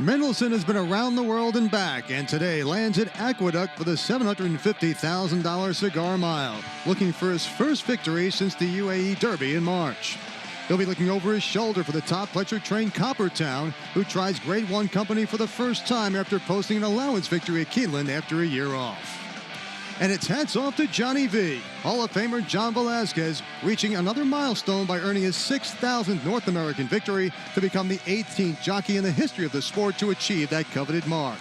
Mendelsohn has been around the world and back, and today lands at Aqueduct for the $750,000 Cigar Mile, looking for his first victory since the UAE Derby in March. He'll be looking over his shoulder for the top Fletcher-trained Coppertown, who tries Grade 1 company for the first time after posting an allowance victory at Keeneland after a year off. And it's hats off to Johnny V. Hall of Famer John Velazquez reaching another milestone by earning his 6,000th North American victory to become the 18th jockey in the history of the sport to achieve that coveted mark.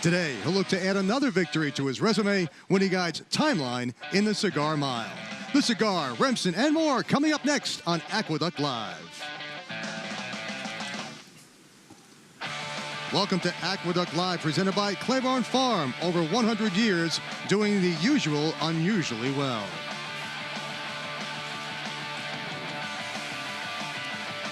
Today, he'll look to add another victory to his resume when he guides Timeline in the Cigar Mile. The Cigar, Remsen, and more coming up next on Aqueduct Live. Welcome to Aqueduct Live, presented by Claiborne Farm. Over 100 years doing the usual unusually well.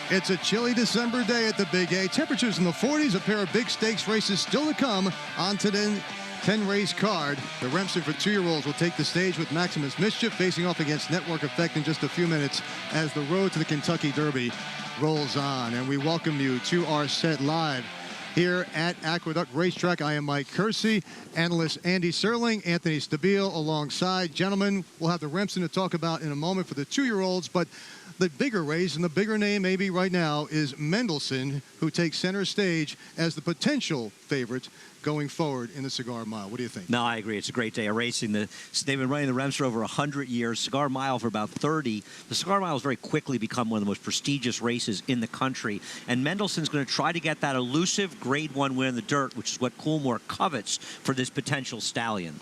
It's a chilly December day at the Big A. Temperatures in the 40s, a pair of big stakes races still to come on today's 10-race card. The Remsen for 2-year-olds will take the stage with Maximus Mischief facing off against Network Effect in just a few minutes as the road to the Kentucky Derby rolls on. And we welcome you to our set live here at Aqueduct Racetrack. I am Mike Kersey, analyst Andy Serling, Anthony Stabile alongside. Gentlemen, we'll have the Remsen to talk about in a moment for the 2-year-olds, but the bigger race and the bigger name maybe right now is Mendelsohn, who takes center stage as the potential favorite going forward in the Cigar Mile. What do you think? No, I agree. It's a great day of racing. They've been running the Remsen for over 100 years, Cigar Mile for about 30. The Cigar Mile has very quickly become one of the most prestigious races in the country, and Mendelsohn's going to try to get that elusive Grade 1 win in the dirt, which is what Coolmore covets for this potential stallion.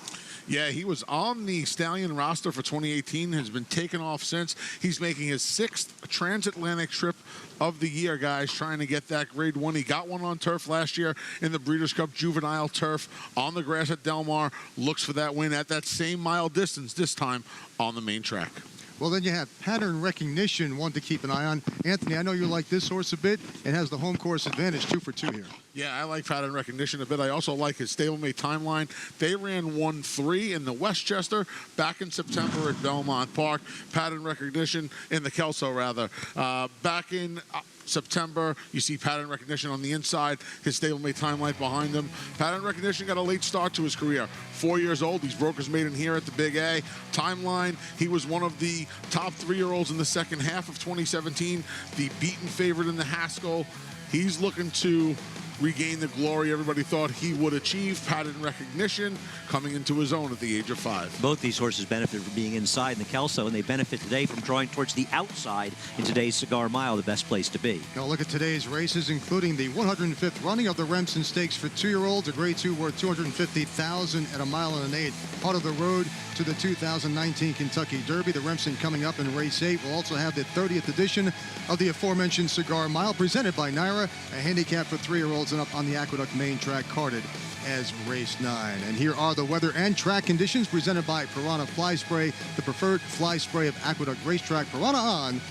Yeah, he was on the Stallion roster for 2018, has been taken off since. He's making his 6th transatlantic trip of the year, guys, trying to get that Grade 1. He got one on turf last year in the Breeders' Cup Juvenile Turf on the grass at Del Mar. Looks for that win at that same mile distance, this time on the main track. Well, then you have Pattern Recognition, one to keep an eye on. Anthony, I know you like this horse a bit. It has the home course advantage, 2 for 2 here. Yeah, I like Pattern Recognition a bit. I also like his stablemate Timeline. They ran 1-3 in the Westchester back in September at Belmont Park. Pattern Recognition in the Kelso, rather. Back in September, you see Pattern Recognition on the inside, his stablemate Timeline behind him. Pattern Recognition got a late start to his career. 4 years old, he's broke his maiden here at the Big A. Timeline, he was one of the top 3-year-olds in the second half of 2017, the beaten favorite in the Haskell. He's looking to regain the glory everybody thought he would achieve. Pattern Recognition coming into his own at the age of 5. Both these horses benefit from being inside in the Kelso, and they benefit today from drawing towards the outside in today's Cigar Mile, the best place to be. Now look at today's races, including the 105th running of the Remsen Stakes for 2-year-olds, a Grade 2 worth $250,000 at a mile and an eighth. Part of the road to the 2019 Kentucky Derby. The Remsen coming up in race 8. We'll also have the 30th edition of the aforementioned Cigar Mile, presented by Naira, a handicap for 3-year-olds and up on the Aqueduct main track, carded as race 9. And here are the weather and track conditions presented by Piranha Fly Spray, the preferred fly spray of Aqueduct Racetrack. Piranha on,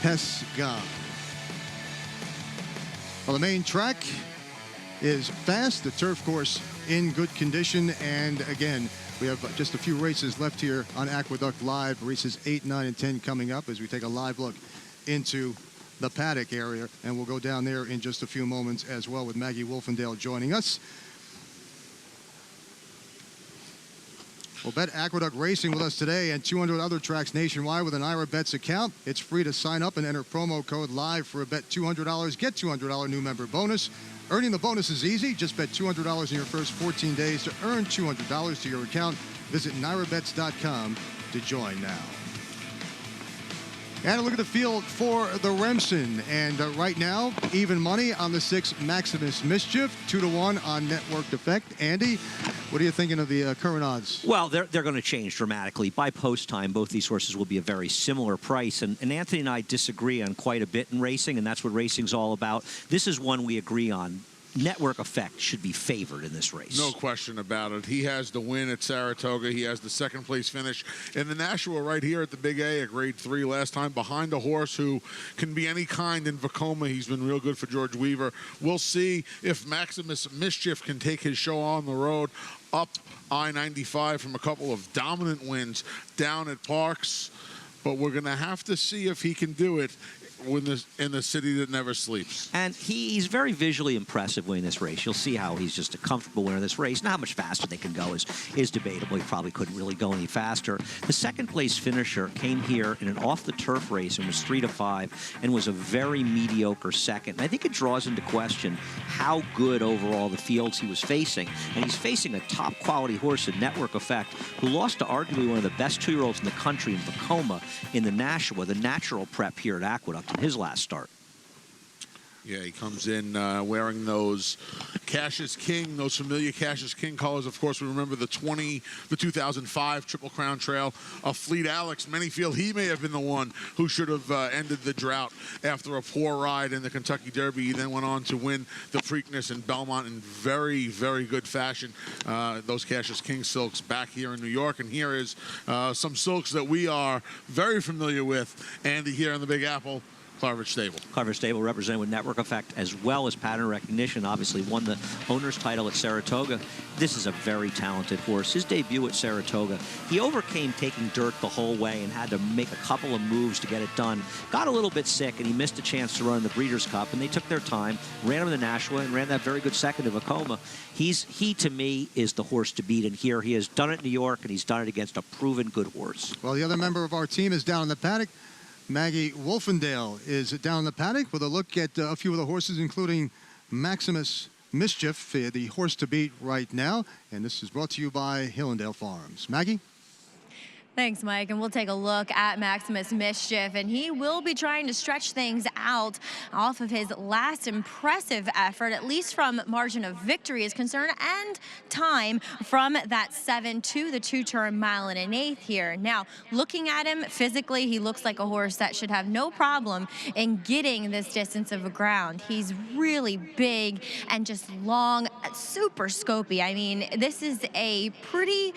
pests gone. Well, the main track is fast, the turf course in good condition, and again, we have just a few races left here on Aqueduct Live. Races 8, 9, and 10 coming up as we take a live look into the paddock area, and we'll go down there in just a few moments as well with Maggie Wolfendale joining us. Well, bet Aqueduct Racing with us today and 200 other tracks nationwide with an Ira Bets account. It's free to sign up and enter promo code LIVE for a bet $200. Get $200 new member bonus. Earning the bonus is easy. Just bet $200 in your first 14 days to earn $200 to your account. Visit NairaBets.com to join now. And a look at the field for the Remsen. And right now, even money on the 6 Maximus Mischief, 2-1 on Network Effect. Andy, what are you thinking of the current odds? Well, they're going to change dramatically. By post time, both these horses will be a very similar price. And Anthony and I disagree on quite a bit in racing, and that's what racing's all about. This is one we agree on. Network Effect should be favored in this race. No question about it. He has the win at Saratoga. He has the 2nd place finish in the Nashua right here at the Big A, a Grade 3 last time, behind a horse who can be any kind in Vacoma. He's been real good for George Weaver. We'll see if Maximus Mischief can take his show on the road up I-95 from a couple of dominant wins down at Parks. But we're going to have to see if he can do it in the city that never sleeps. And he's very visually impressive winning this race. You'll see how he's just a comfortable winner of this race. Now, how much faster they can go is debatable. He probably couldn't really go any faster. The second place finisher came here in an off-the-turf race and was 3-5 and was a very mediocre second. And I think it draws into question how good overall the fields he was facing. And he's facing a top-quality horse in Network Effect, who lost to arguably one of the best 2-year-olds in the country in Vacoma in the Nashua, the natural prep here at Aqueduct in his last start. Yeah, he comes in wearing those Cassius King, those familiar Cassius King colors. Of course, we remember the 2005 Triple Crown Trail of Fleet Alex. Many feel he may have been the one who should have ended the drought after a poor ride in the Kentucky Derby. He then went on to win the Preakness in Belmont in very, very good fashion. Those Cassius King silks back here in New York. And here is some silks that we are very familiar with. Andy here in the Big Apple. Clarvich Stable. Clarvich Stable represented with Network Effect as well as Pattern Recognition. Obviously won the owner's title at Saratoga. This is a very talented horse. His debut at Saratoga, he overcame taking dirt the whole way and had to make a couple of moves to get it done. Got a little bit sick and he missed a chance to run the Breeders' Cup, and they took their time, ran him in the Nashua and ran that very good second of Vacoma. He to me is the horse to beat in here. He has done it in New York and he's done it against a proven good horse. Well, the other member of our team is down in the paddock. Maggie Wolfendale is down in the paddock with a look at a few of the horses, including Maximus Mischief, the horse to beat right now. And this is brought to you by Hillendale Farms. Maggie? Thanks, Mike. And we'll take a look at Maximus Mischief, and he will be trying to stretch things out off of his last impressive effort, at least from margin of victory is concerned, and time from that 7 to the 2-turn mile and 1/8 here. Now, looking at him physically, he looks like a horse that should have no problem in getting this distance of ground. He's really big and just long, super scopy. I mean, this is a pretty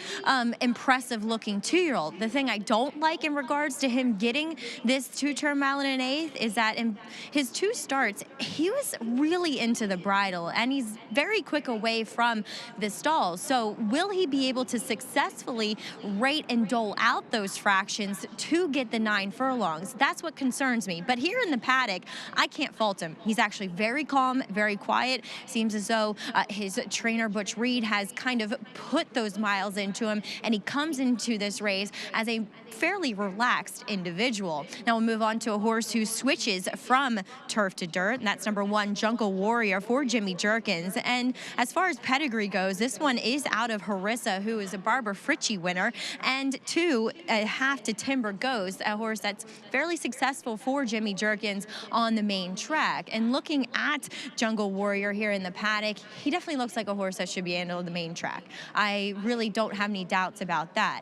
impressive looking 2-year-old. The thing I don't like in regards to him getting this 2-turn mile and 1/8 is that in his 2 starts, he was really into the bridle, and he's very quick away from the stalls. So will he be able to successfully rate and dole out those fractions to get the 9 furlongs? That's what concerns me. But here in the paddock, I can't fault him. He's actually very calm, very quiet. Seems as though his trainer, Butch Reed, has kind of put those miles into him, and he comes into this race as a fairly relaxed individual. Now we'll move on to a horse who switches from turf to dirt, and that's number 1, Jungle Warrior for Jimmy Jerkins. And as far as pedigree goes, this one is out of Harissa, who is a Barbara Fritchie winner, and 2, Half to Timber Ghost, a horse that's fairly successful for Jimmy Jerkins on the main track. And looking at Jungle Warrior here in the paddock, he definitely looks like a horse that should be handled on the main track. I really don't have any doubts about that.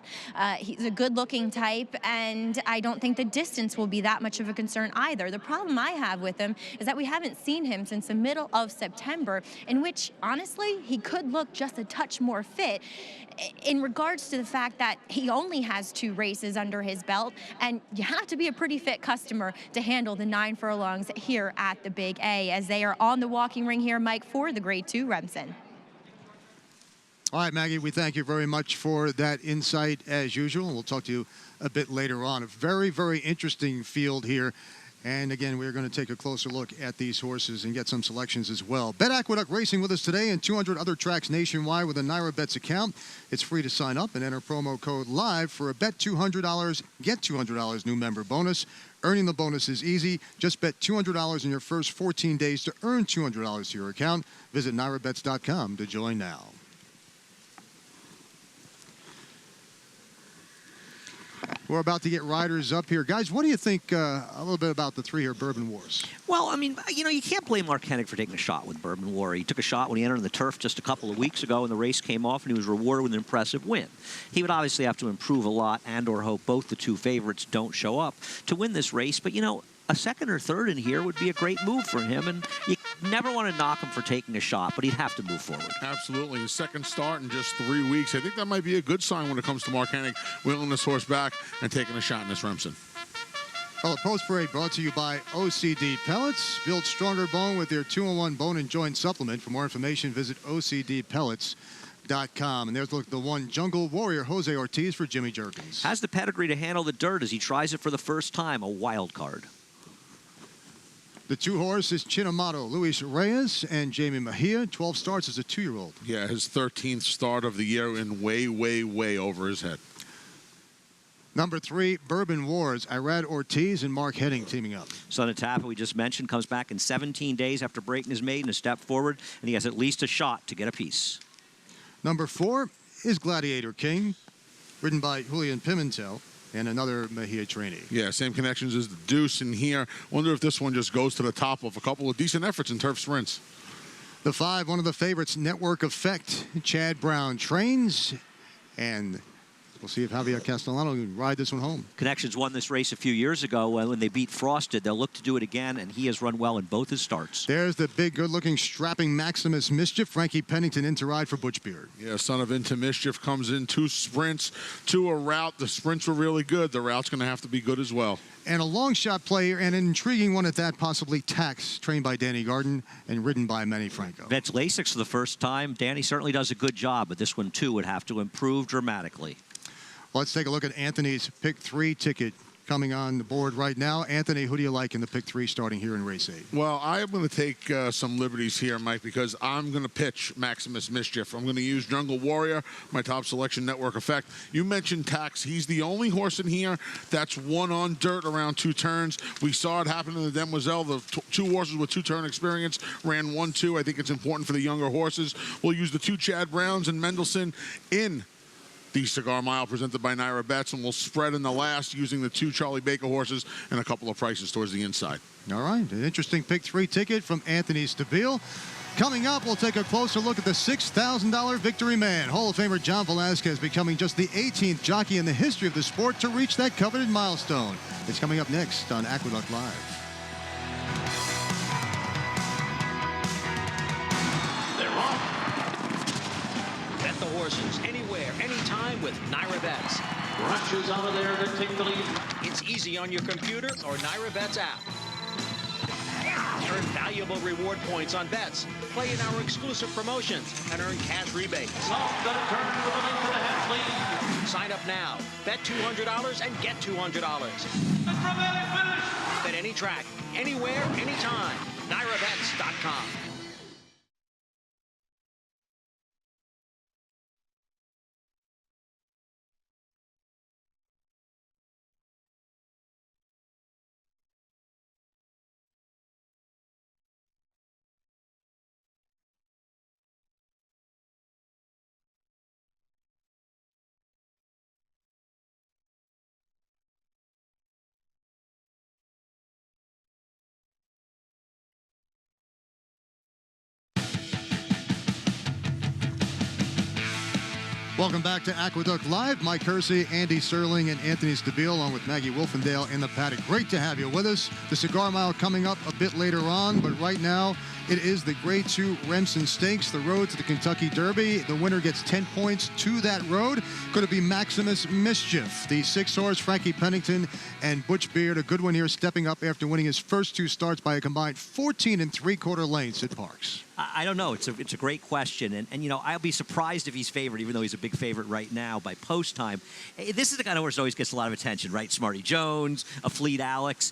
He's a good-looking type, and I don't think the distance will be that much of a concern either. The problem I have with him is that we haven't seen him since the middle of September, in which, honestly, he could look just a touch more fit in regards to the fact that he only has 2 races under his belt, and you have to be a pretty fit customer to handle the 9 furlongs here at the Big A, as they are on the walking ring here, Mike, for the Grade 2 Remsen. All right, Maggie, we thank you very much for that insight as usual. We'll talk to you a bit later on. A very, very interesting field here. And again, we're going to take a closer look at these horses and get some selections as well. Bet Aqueduct Racing with us today and 200 other tracks nationwide with a Naira Bets account. It's free to sign up and enter promo code LIVE for a bet $200, get $200 new member bonus. Earning the bonus is easy. Just bet $200 in your first 14 days to earn $200 to your account. Visit NairaBets.com to join now. We're about to get riders up here. Guys, what do you think a little bit about the 3-year Bourbon Wars? Well, I mean, you know, you can't blame Mark Hennig for taking a shot with Bourbon War. He took a shot when he entered the turf just a couple of weeks ago, and the race came off, and he was rewarded with an impressive win. He would obviously have to improve a lot and or hope both the 2 favorites don't show up to win this race. But, you know, a 2nd or 3rd in here would be a great move for him, and you never want to knock him for taking a shot, but he'd have to move forward. Absolutely. His 2nd start in just 3 weeks. I think that might be a good sign when it comes to Mark Hennig wheeling this horse back and taking a shot in this Remsen. Well, the Post Parade brought to you by OCD Pellets. Build stronger bone with their 2-in-1 bone and joint supplement. For more information, visit OCDpellets.com. And there's the 1 Jungle Warrior, Jose Ortiz for Jimmy Jerkins. Has the pedigree to handle the dirt as he tries it for the first time, a wild card. The 2 horse is Chinamato, Luis Reyes, and Jamie Mejia. 12 starts as a 2-year-old. Yeah, his 13th start of the year and way, way, way over his head. Number 3, Bourbon Wars, Irad Ortiz and Mark Henning teaming up. Son of Tappa, we just mentioned, comes back in 17 days after breaking his maiden, a step forward, and he has at least a shot to get a piece. Number 4 is Gladiator King, ridden by Julian Pimentel and another Mejia trainee. Yeah, same connections as the Deuce in here. Wonder if this one just goes to the top of a couple of decent efforts in turf sprints. The 5, one of the favorites, Network Effect. Chad Brown trains, and we'll see if Javier Castellano can ride this one home. Connections won this race a few years ago when they beat Frosted. They'll look to do it again, and he has run well in both his starts. There's the big, good-looking, strapping Maximus Mischief. Frankie Pennington in to ride for Butch Beard. Yeah, Son of Into Mischief comes in 2 sprints to a route. The sprints were really good. The route's going to have to be good as well. And a long shot player, and an intriguing one at that, possibly Tax, trained by Danny Garden and ridden by Manny Franco. Vets Lasix for the first time. Danny certainly does a good job, but this one, too, would have to improve dramatically. Let's take a look at Anthony's Pick 3 ticket coming on the board right now. Anthony, who do you like in the Pick 3 starting here in race 8? Well, I'm going to take some liberties here, Mike, because I'm going to pitch Maximus Mischief. I'm going to use Jungle Warrior, my top selection, Network Effect. You mentioned Tax. He's the only horse in here that's won on dirt around 2 turns. We saw it happen in the Demoiselle. The 2 horses with 2-turn experience ran 1-2. I think it's important for the younger horses. We'll use the 2 Chad Browns and Mendelssohn in the Cigar Mile presented by Naira Bets, and we'll spread in the last using the 2 Charlie Baker horses and a couple of prices towards the inside. All right, an interesting Pick 3 ticket from Anthony Stabile. Coming up, we'll take a closer look at the $6,000 Victory Man. Hall of Famer John Velazquez becoming just the 18th jockey in the history of the sport to reach that coveted milestone. It's coming up next on Aqueduct Live. Bet the horses anywhere, anytime with Naira Bets. Rushes out of there to take the lead. It's easy on your computer or Naira Bets app. Earn valuable reward points on bets. Play in our exclusive promotions and earn cash rebates. Sign up now. Bet $200 and get $200. Bet any track, anywhere, anytime. NairaBets.com. Welcome back to Aqueduct Live. Mike Hersey, Andy Serling, and Anthony Stabile, along with Maggie Wolfendale in the paddock. Great to have you with us. The Cigar Mile coming up a bit later on, but right now it is the Grade 2 Remsen Stakes, the road to the Kentucky Derby. The winner gets 10 points to that road. Going to be Maximus Mischief. The 6-horse Frankie Pennington and Butch Beard, a good one here, stepping up after winning his first 2 starts by a combined 14 3/4 lengths at Parks. I don't know. It's a great question. And, you know, I'll be surprised if he's favored, even though he's a big favorite right now by post time. This is the kind of horse that always gets a lot of attention, right? Smarty Jones, a Fleet Alex.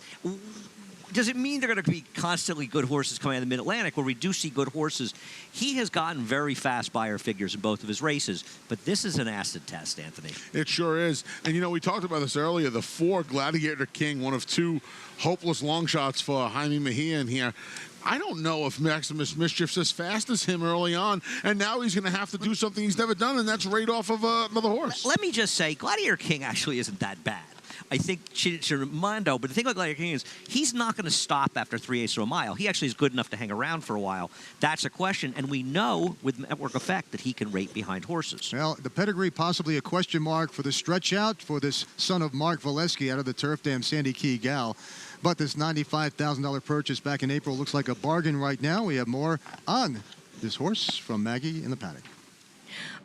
Does it mean they're going to be constantly good horses coming out of the Mid-Atlantic where we do see good horses? He has gotten very fast buyer figures in both of his races, but this is an acid test, Anthony. It sure is. And, you know, we talked about this earlier. The 4 Gladiator King, one of 2 hopeless long shots for Jaime Mejia in here. I don't know if Maximus Mischief's as fast as him early on, and now he's going to have to do something he's never done, and that's right off of another horse. Let me just say, Gladiator King actually isn't that bad. I think Chirimondo, but the thing about Gladiator King is he's not going to stop after 3/8 of a mile. He actually is good enough to hang around for a while. That's a question, and we know with Network Effect that he can rate behind horses. Well, the pedigree possibly a question mark for the stretch out for this son of Mark Velazquez out of the Turf Dam Sandy Key Gal. But this $95,000 purchase back in April looks like a bargain right now. We have more on this horse from Maggie in the paddock.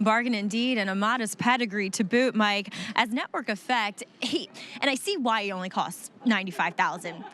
Bargain indeed, and a modest pedigree to boot, Mike. As Network Effect, and I see why he only costs, 95,000.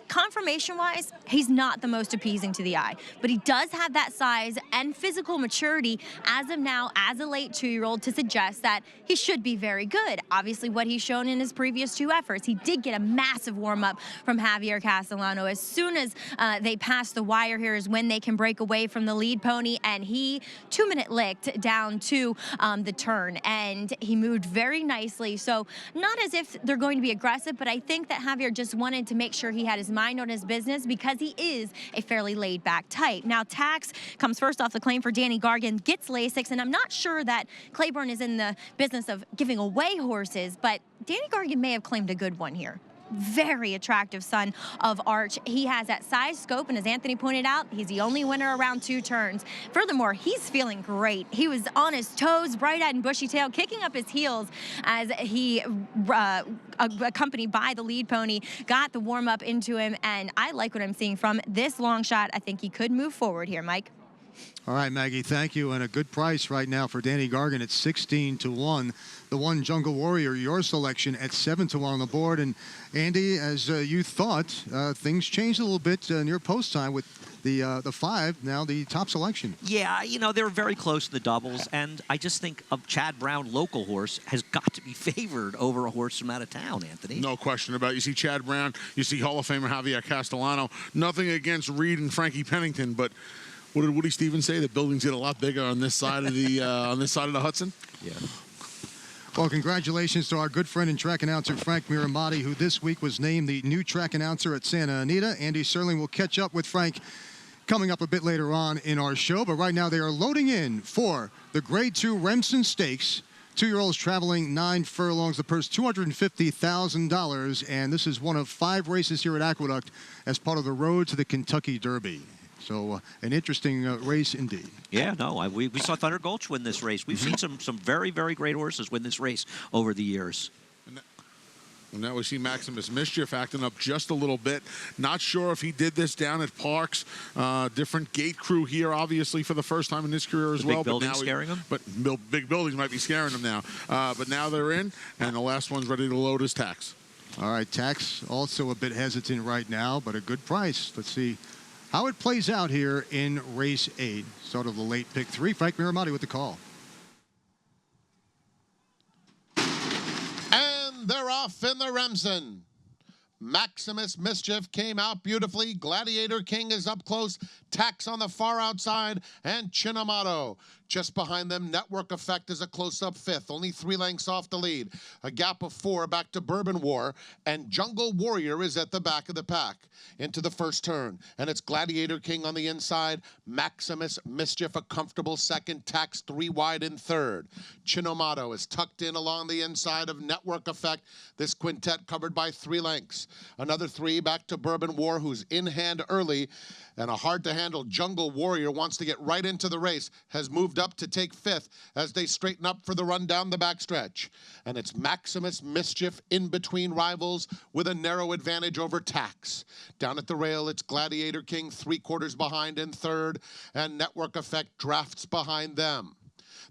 Confirmation-wise, he's not the most appeasing to the eye, but he does have that size and physical maturity as of now, as a late 2-year-old, to suggest that he should be very good. Obviously, what he's shown in his previous 2 efforts, he did get a massive warm-up from Javier Castellano. As soon as they pass the wire here is when they can break away from the lead pony, and he 2-minute licked down to the turn, and he moved very nicely. So not as if they're going to be aggressive, but I think that Javier just wanted to make sure he had his mind on his business because he is a fairly laid-back type. Now, Tax comes first off the claim for Danny Gargan, gets Lasix, and I'm not sure that Claiborne is in the business of giving away horses, but Danny Gargan may have claimed a good one here. Very attractive son of Arch. He has that size, scope, and as Anthony pointed out, he's the only winner around 2 turns. Furthermore, he's feeling great. He was on his toes, bright-eyed and bushy-tailed, kicking up his heels as he, accompanied by the lead pony, got the warm-up into him, and I like what I'm seeing from this long shot. I think he could move forward here, Mike. All right, Maggie, thank you. And a good price right now for Danny Gargan at 16-1. The one Jungle Warrior, your selection, at 7-1 on the board. And Andy, as you thought, things changed a little bit near post time with the 5, now the top selection. Yeah, you know, they're very close to the doubles, and I just think a Chad Brown local horse has got to be favored over a horse from out of town, Anthony. No question about it. You see Chad Brown, you see Hall of Famer Javier Castellano. Nothing against Reed and Frankie Pennington, but what did Woody Stevens say? The buildings get a lot bigger on this side of the Hudson. Yeah. Well, congratulations to our good friend and track announcer Frank Miramati, who this week was named the new track announcer at Santa Anita. Andy Serling will catch up with Frank coming up a bit later on in our show. But right now they are loading in for the Grade 2 Remsen Stakes. 2-year-olds traveling 9 furlongs. The purse $250,000, and this is one of 5 races here at Aqueduct as part of the Road to the Kentucky Derby. So an interesting race indeed. Yeah, no, we saw Thunder Gulch win this race. We've seen some very, very great horses win this race over the years. And now we see Maximus Mischief acting up just a little bit. Not sure if he did this down at Parks. Different gate crew here, obviously, for the first time in his career as well. Big buildings scaring him? But big buildings might be scaring him now. But now they're in, and the last one's ready to load his Tax. All right, Tax also a bit hesitant right now, but a good price. Let's see how it plays out here in race 8. Sort of the late pick 3. Frank Miramati with the call. And they're off in the Remsen. Maximus Mischief came out beautifully. Gladiator King is up close. Tax on the far outside. And Chinamato. Just behind them, Network Effect is a close-up 5th, only 3 lengths off the lead. A gap of 4 back to Bourbon War, and Jungle Warrior is at the back of the pack into the first turn. And it's Gladiator King on the inside, Maximus Mischief a comfortable second, Tax 3 wide in third. Chinomato is tucked in along the inside of Network Effect. This quintet covered by 3 lengths. Another 3 back to Bourbon War, who's in hand early, and a hard-to-handle Jungle Warrior wants to get right into the race, has moved up to take 5th as they straighten up for the run down the backstretch. And it's Maximus Mischief in between rivals with a narrow advantage over Tax. Down at the rail, it's Gladiator King 3/4 behind in third, and Network Effect drafts behind them.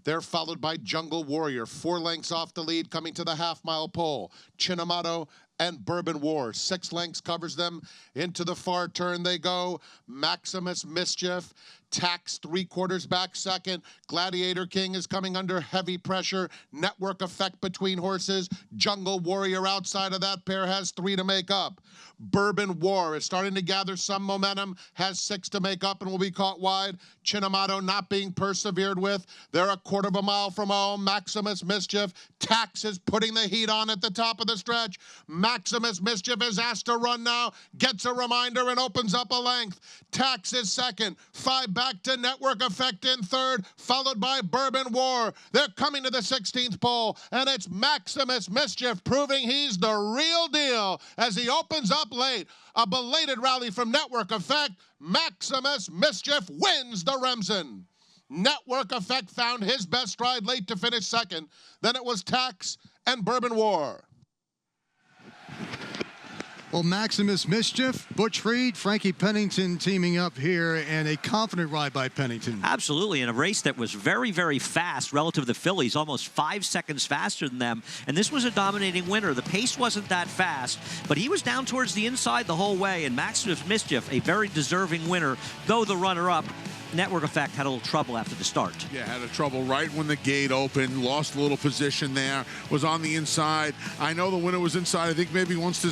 They're followed by Jungle Warrior, 4 lengths off the lead, coming to the half-mile pole. Chinamato and Bourbon War, 6 lengths covers them. Into the far turn they go. Maximus Mischief, Tax 3/4 back second. Gladiator King is coming under heavy pressure. Network Effect between horses. Jungle Warrior outside of that pair has 3 to make up. Bourbon War is starting to gather some momentum, has 6 to make up and will be caught wide. Chinamato not being persevered with. They're a 1/4 mile from home. Maximus Mischief. Tax is putting the heat on at the top of the stretch. Maximus Mischief is asked to run now, gets a reminder and opens up a length. Tax is second, 5 back to Network Effect in third, followed by Bourbon War. They're coming to the 16th pole, and it's Maximus Mischief proving he's the real deal as he opens up late. A belated rally from Network Effect. Maximus Mischief wins the Remsen. Network Effect found his best stride late to finish second. Then it was Tax and Bourbon War. Well, Maximus Mischief, Butch Reed, Frankie Pennington teaming up here, and a confident ride by Pennington. Absolutely, in a race that was very, very fast relative to the Phillies, almost 5 seconds faster than them. And this was a dominating winner. The pace wasn't that fast, but he was down towards the inside the whole way. And Maximus Mischief, a very deserving winner, though the runner-up. Network Effect had a little trouble after the start. Yeah, had a trouble right when the gate opened, lost a little position there, was on the inside. I know the winner was inside. I think maybe once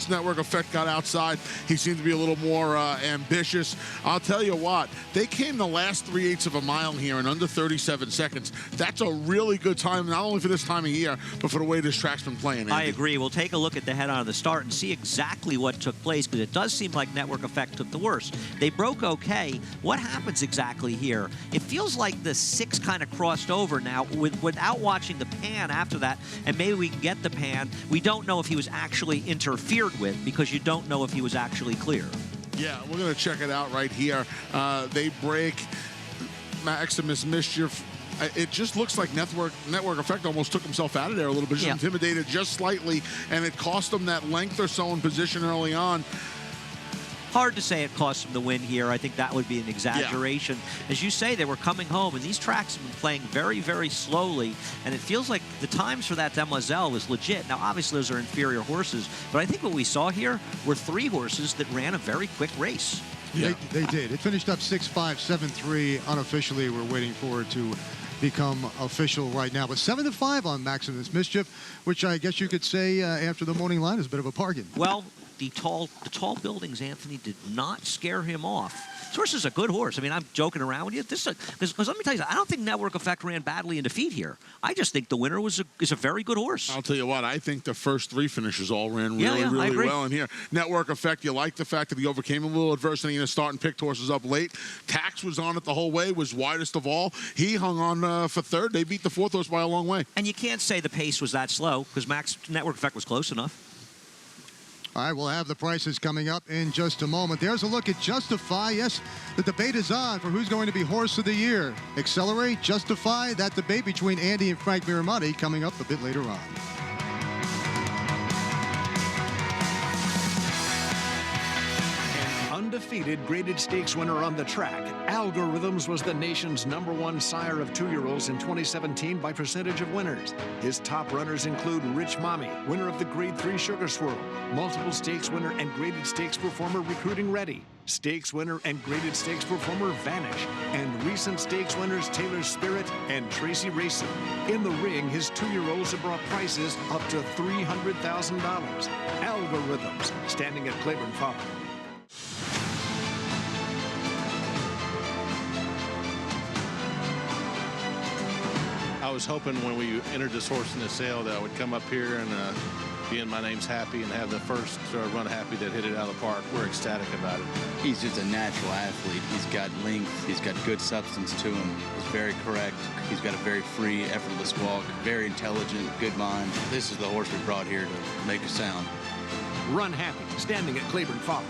Network Effect got outside, he seemed to be a little more ambitious. I'll tell you what, they came the last 3/8 of a mile here in under 37 seconds. That's a really good time, not only for this time of year, but for the way this track's been playing, Andy. I agree. We'll take a look at the head-on of the start and see exactly what took place, because it does seem like Network Effect took the worst. They broke okay. What happened exactly here? It feels like the 6 kind of crossed over now without watching the pan after that, and maybe we can get the pan. We don't know if he was actually interfered with, because you don't know if he was actually clear. Yeah, we're going to check it out right here. They break Maximus Mischief. It just looks like Network Effect almost took himself out of there a little bit, just intimidated just slightly, and it cost him that length or so in position early on. Hard to say it cost them the win here. I think that would be an exaggeration. Yeah. As you say, they were coming home, and these tracks have been playing very, very slowly, and it feels like the times for that Demoiselle was legit. Now, obviously, those are inferior horses, but I think what we saw here were 3 horses that ran a very quick race. Yeah. They did. It finished up 6-5, 7-3. Unofficially, we're waiting for it to become official right now. But 7-5 on Maximus Mischief, which I guess you could say after the morning line is a bit of a bargain. Well, the tall buildings, Anthony, did not scare him off. This horse is a good horse. I mean, I'm joking around with you. Because let me tell you, I don't think Network Effect ran badly in defeat here. I just think the winner is a very good horse. I'll tell you what, I think the first 3 finishers all ran really well in here. Network Effect, you like the fact that he overcame a little adversity in the start and picked horses up late. Tax was on it the whole way, was widest of all. He hung on for 3rd. They beat the 4th horse by a long way. And you can't say the pace was that slow, because Network Effect was close enough. All right, we'll have the prices coming up in just a moment. There's a look at Justify. Yes, the debate is on for who's going to be Horse of the Year. Accelerate, Justify, that debate between Andy and Frank Miramonte coming up a bit later on. Undefeated graded stakes winner on the track, Algorithms was the nation's #1 sire of 2-year-olds in 2017 by percentage of winners. His top runners include Rich Mommy, winner of the Grade 3 Sugar Swirl, multiple stakes winner and graded stakes performer Recruiting Ready, stakes winner and graded stakes performer Vanish, and recent stakes winners Taylor Spirit and Tracy Racing. In the ring, his 2-year-olds have brought prices up to $300,000. Algorithms, standing at Claiborne Farm. I was hoping when we entered this horse in the sale that I would come up here and being my name's Happy and have the first run Happy that hit it out of the park. We're ecstatic about it. He's just a natural athlete. He's got length. He's got good substance to him. He's very correct. He's got a very free, effortless walk. Very intelligent, good mind. This is the horse we brought here to make a sound. Run Happy, standing at Claiborne Farm.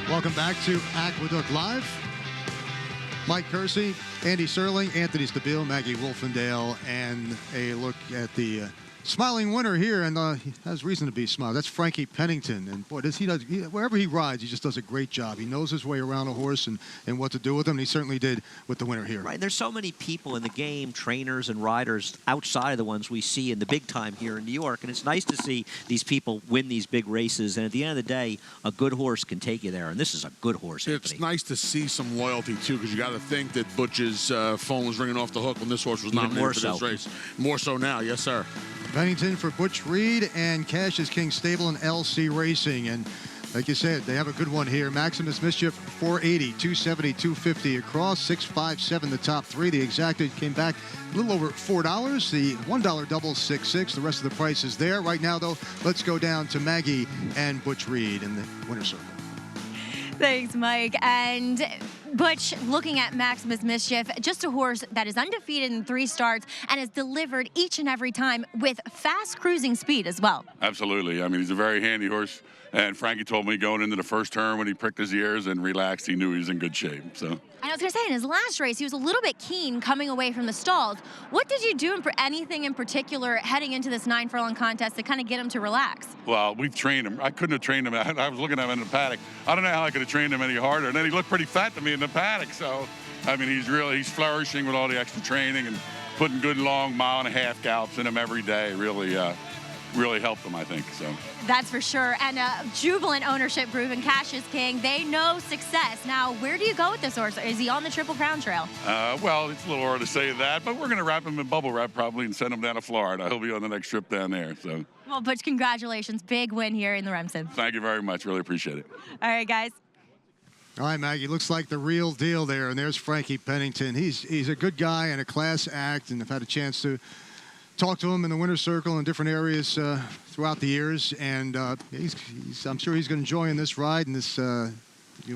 Welcome back to Aqueduct Live. Mike Kersey, Andy Serling, Anthony Stabile, Maggie Wolfendale, and a look at the Smiling winner here, and he has reason to be smiling. That's Frankie Pennington, and boy, wherever he rides, he just does a great job. He knows his way around a horse and what to do with him, and he certainly did with the winner here. Right, there's so many people in the game, trainers and riders, outside of the ones we see in the big time here in New York, and it's nice to see these people win these big races, and at the end of the day, a good horse can take you there, and this is a good horse, Anthony. It's nice to see some loyalty, too, because you got to think that Butch's phone was ringing off the hook when this horse was nominated for this race. More so now, yes, sir. Pennington for Butch Reed and Cash is King Stable and LC Racing. And like you said, they have a good one here. Maximus Mischief, 480, 270, 250 across, 657 the top three. The exacted came back a little over $4. The $1 double, 6.6. The rest of the price is there. Right now, though, let's go down to Maggie and Butch Reed in the winner's circle. Thanks, Mike. And Butch, looking at Maximus Mischief, just a horse that is undefeated in 3 starts and has delivered each and every time with fast cruising speed as well. Absolutely. I mean, he's a very handy horse. And Frankie told me going into the first turn when he pricked his ears and relaxed, he knew he was in good shape. So. And I was going to say, in his last race, he was a little bit keen coming away from the stalls. What did you do for anything in particular heading into this 9-furlong contest to kind of get him to relax? Well, we've trained him. I couldn't have trained him. I was looking at him in the paddock. I don't know how I could have trained him any harder. And then he looked pretty fat to me in the paddock. So, I mean, he's flourishing with all the extra training and putting good long 1.5-mile gallops in him every day. Really helped them, I think. So that's for sure. And jubilant ownership group and Cash is King, they know success. Now, where do you go with this horse? Is he on the Triple Crown Trail? Well, it's a little early to say that, but we're going to wrap him in bubble wrap probably and send him down to Florida. He'll be on the next trip down there. So. Well, Butch, congratulations. Big win here in the Remsen. Thank you very much. Really appreciate it. All right, guys. All right, Maggie, looks like the real deal there. And there's Frankie Pennington. He's a good guy and a class act, and I've had a chance to talk to him in the winner's circle in different areas throughout the years, and I'm sure he's going to enjoy in this ride and this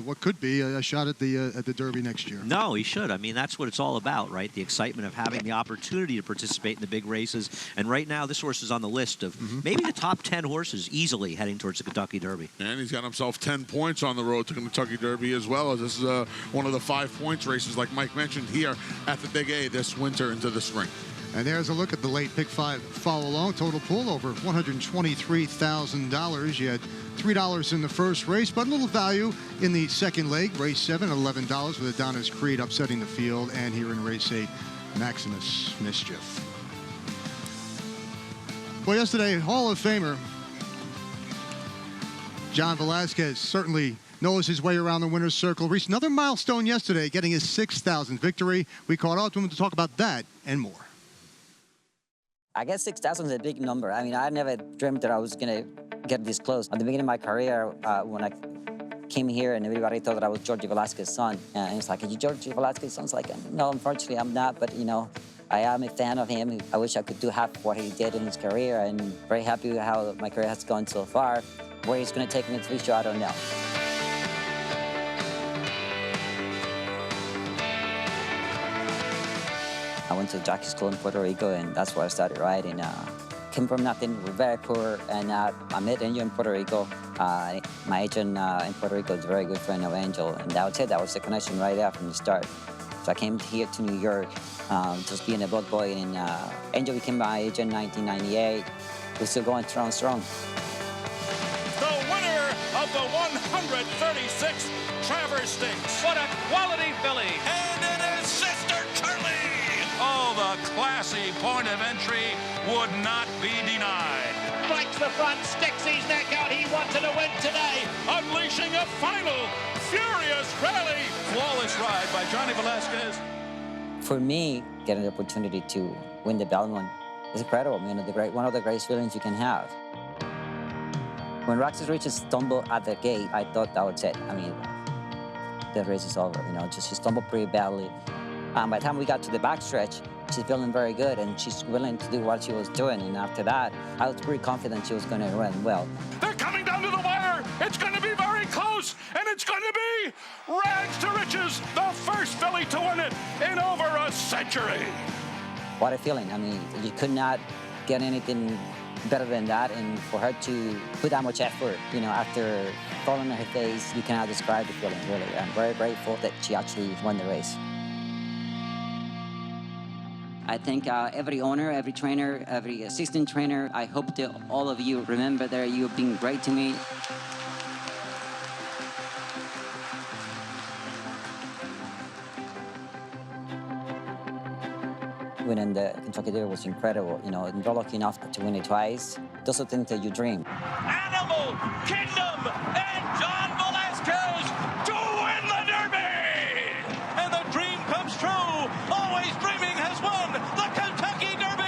what could be a shot at the Derby next year. No, he should. I mean, that's what it's all about, right? The excitement of having the opportunity to participate in the big races. And right now, this horse is on the list of maybe the top 10 horses easily heading towards the Kentucky Derby. And he's got himself 10 points on the road to the Kentucky Derby as well, as this is one of the 5 points races, like Mike mentioned, here at the Big A this winter into the spring. And there's a look at the late Pick 5 follow along. Total pool over $123,000. You had $3 in the first race, but a little value in the second leg. Race 7, $11 with Adonis Creed upsetting the field. And here in race 8, Maximus Mischief. Well, yesterday, Hall of Famer John Velazquez certainly knows his way around the winner's circle. Reached another milestone yesterday, getting his 6,000th victory. We caught up to him to talk about that and more. I guess 6,000 is a big number. I mean, I never dreamed that I was going to get this close. At the beginning of my career, when I came here and everybody thought that I was George Velazquez's son. And it's like, are you George Velazquez's son? It's like, no, unfortunately, I'm not. But, you know, I am a fan of him. I wish I could do half what he did in his career. And very happy with how my career has gone so far. Where he's going to take me in the future, I don't know. I went to the jockey school in Puerto Rico, and that's where I started riding. Came from nothing, we're very poor, and I met Angel in Puerto Rico. My agent in Puerto Rico is a very good friend of Angel, and I would say that was the connection right there from the start. So I came here to New York, just being a boat boy, and Angel became my agent in 1998. We're still going strong. The winner of the 136 Travers Stakes. What a quality filly. And it is Sister Curly. Oh, the classy point of entry would not be denied. Flanks the front, sticks his neck out. He wanted to win today. Unleashing a final furious rally. Flawless ride by Johnny Velazquez. For me, getting the opportunity to win the Belmont is incredible. You know, one of the greatest feelings you can have. When Roxas Riches stumbled at the gate, I thought that was it. I mean, the race is over. You know, just she stumbled pretty badly. By the time we got to the backstretch, she's feeling very good, and she's willing to do what she was doing. And after that, I was pretty confident she was going to run well. They're coming down to the wire. It's going to be very close, and it's going to be Rags to Riches, the first filly to win it in over a century. What a feeling. I mean, you could not get anything better than that, and for her to put that much effort, you know, after falling on her face, you cannot describe the feeling, really. I'm very grateful that she actually won the race. I thank every owner, every trainer, every assistant trainer. I hope that all of you remember that you've been great to me. Winning the Kentucky Derby was incredible. You know, and you're lucky enough to win it twice. Those are things that you dream. Animal Kingdom and John Velazquez to win the Derby! And the dream comes true. Always dreaming has won the Kentucky Derby!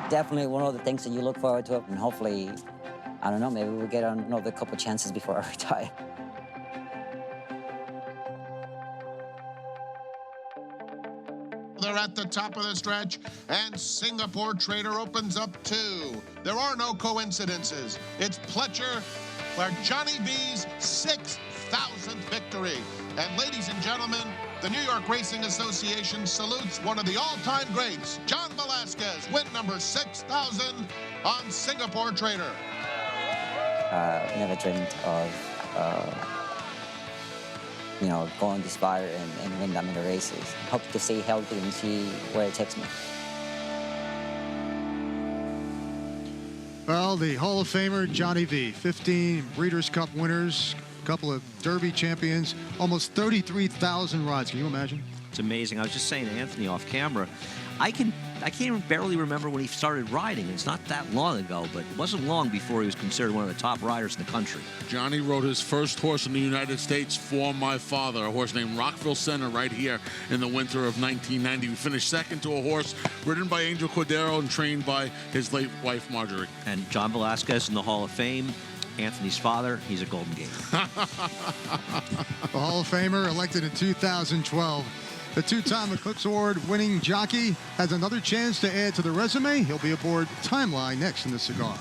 Definitely one of the things that you look forward to, and hopefully, I don't know, maybe we'll get another couple chances before I retire. They're at the top of the stretch, and Singapore Trader opens up two. There are no coincidences. It's Pletcher for Johnny B's 6,000th victory. And ladies and gentlemen, the New York Racing Association salutes one of the all-time greats, John Velazquez, win number 6,000 on Singapore Trader. Never dreamed of you know, go on this fire and win that many races. Hope to stay healthy and see where it takes me. Well, the Hall of Famer, Johnny V, 15 Breeders' Cup winners, a couple of Derby champions, almost 33,000 rides. Can you imagine? It's amazing. I was just saying to Anthony off camera, I can't even barely remember when he started riding. It's not that long ago, but it wasn't long before he was considered one of the top riders in the country. Johnny rode his first horse in the United States for my father, a horse named Rockville Center, right here in the winter of 1990. We finished second to a horse ridden by Angel Cordero and trained by his late wife, Marjorie. And John Velazquez in the Hall of Fame. Anthony's father, he's a Golden Gate. The Hall of Famer elected in 2012. The two-time Eclipse Award winning jockey has another chance to add to the resume. He'll be aboard Timeline next in the Cigar.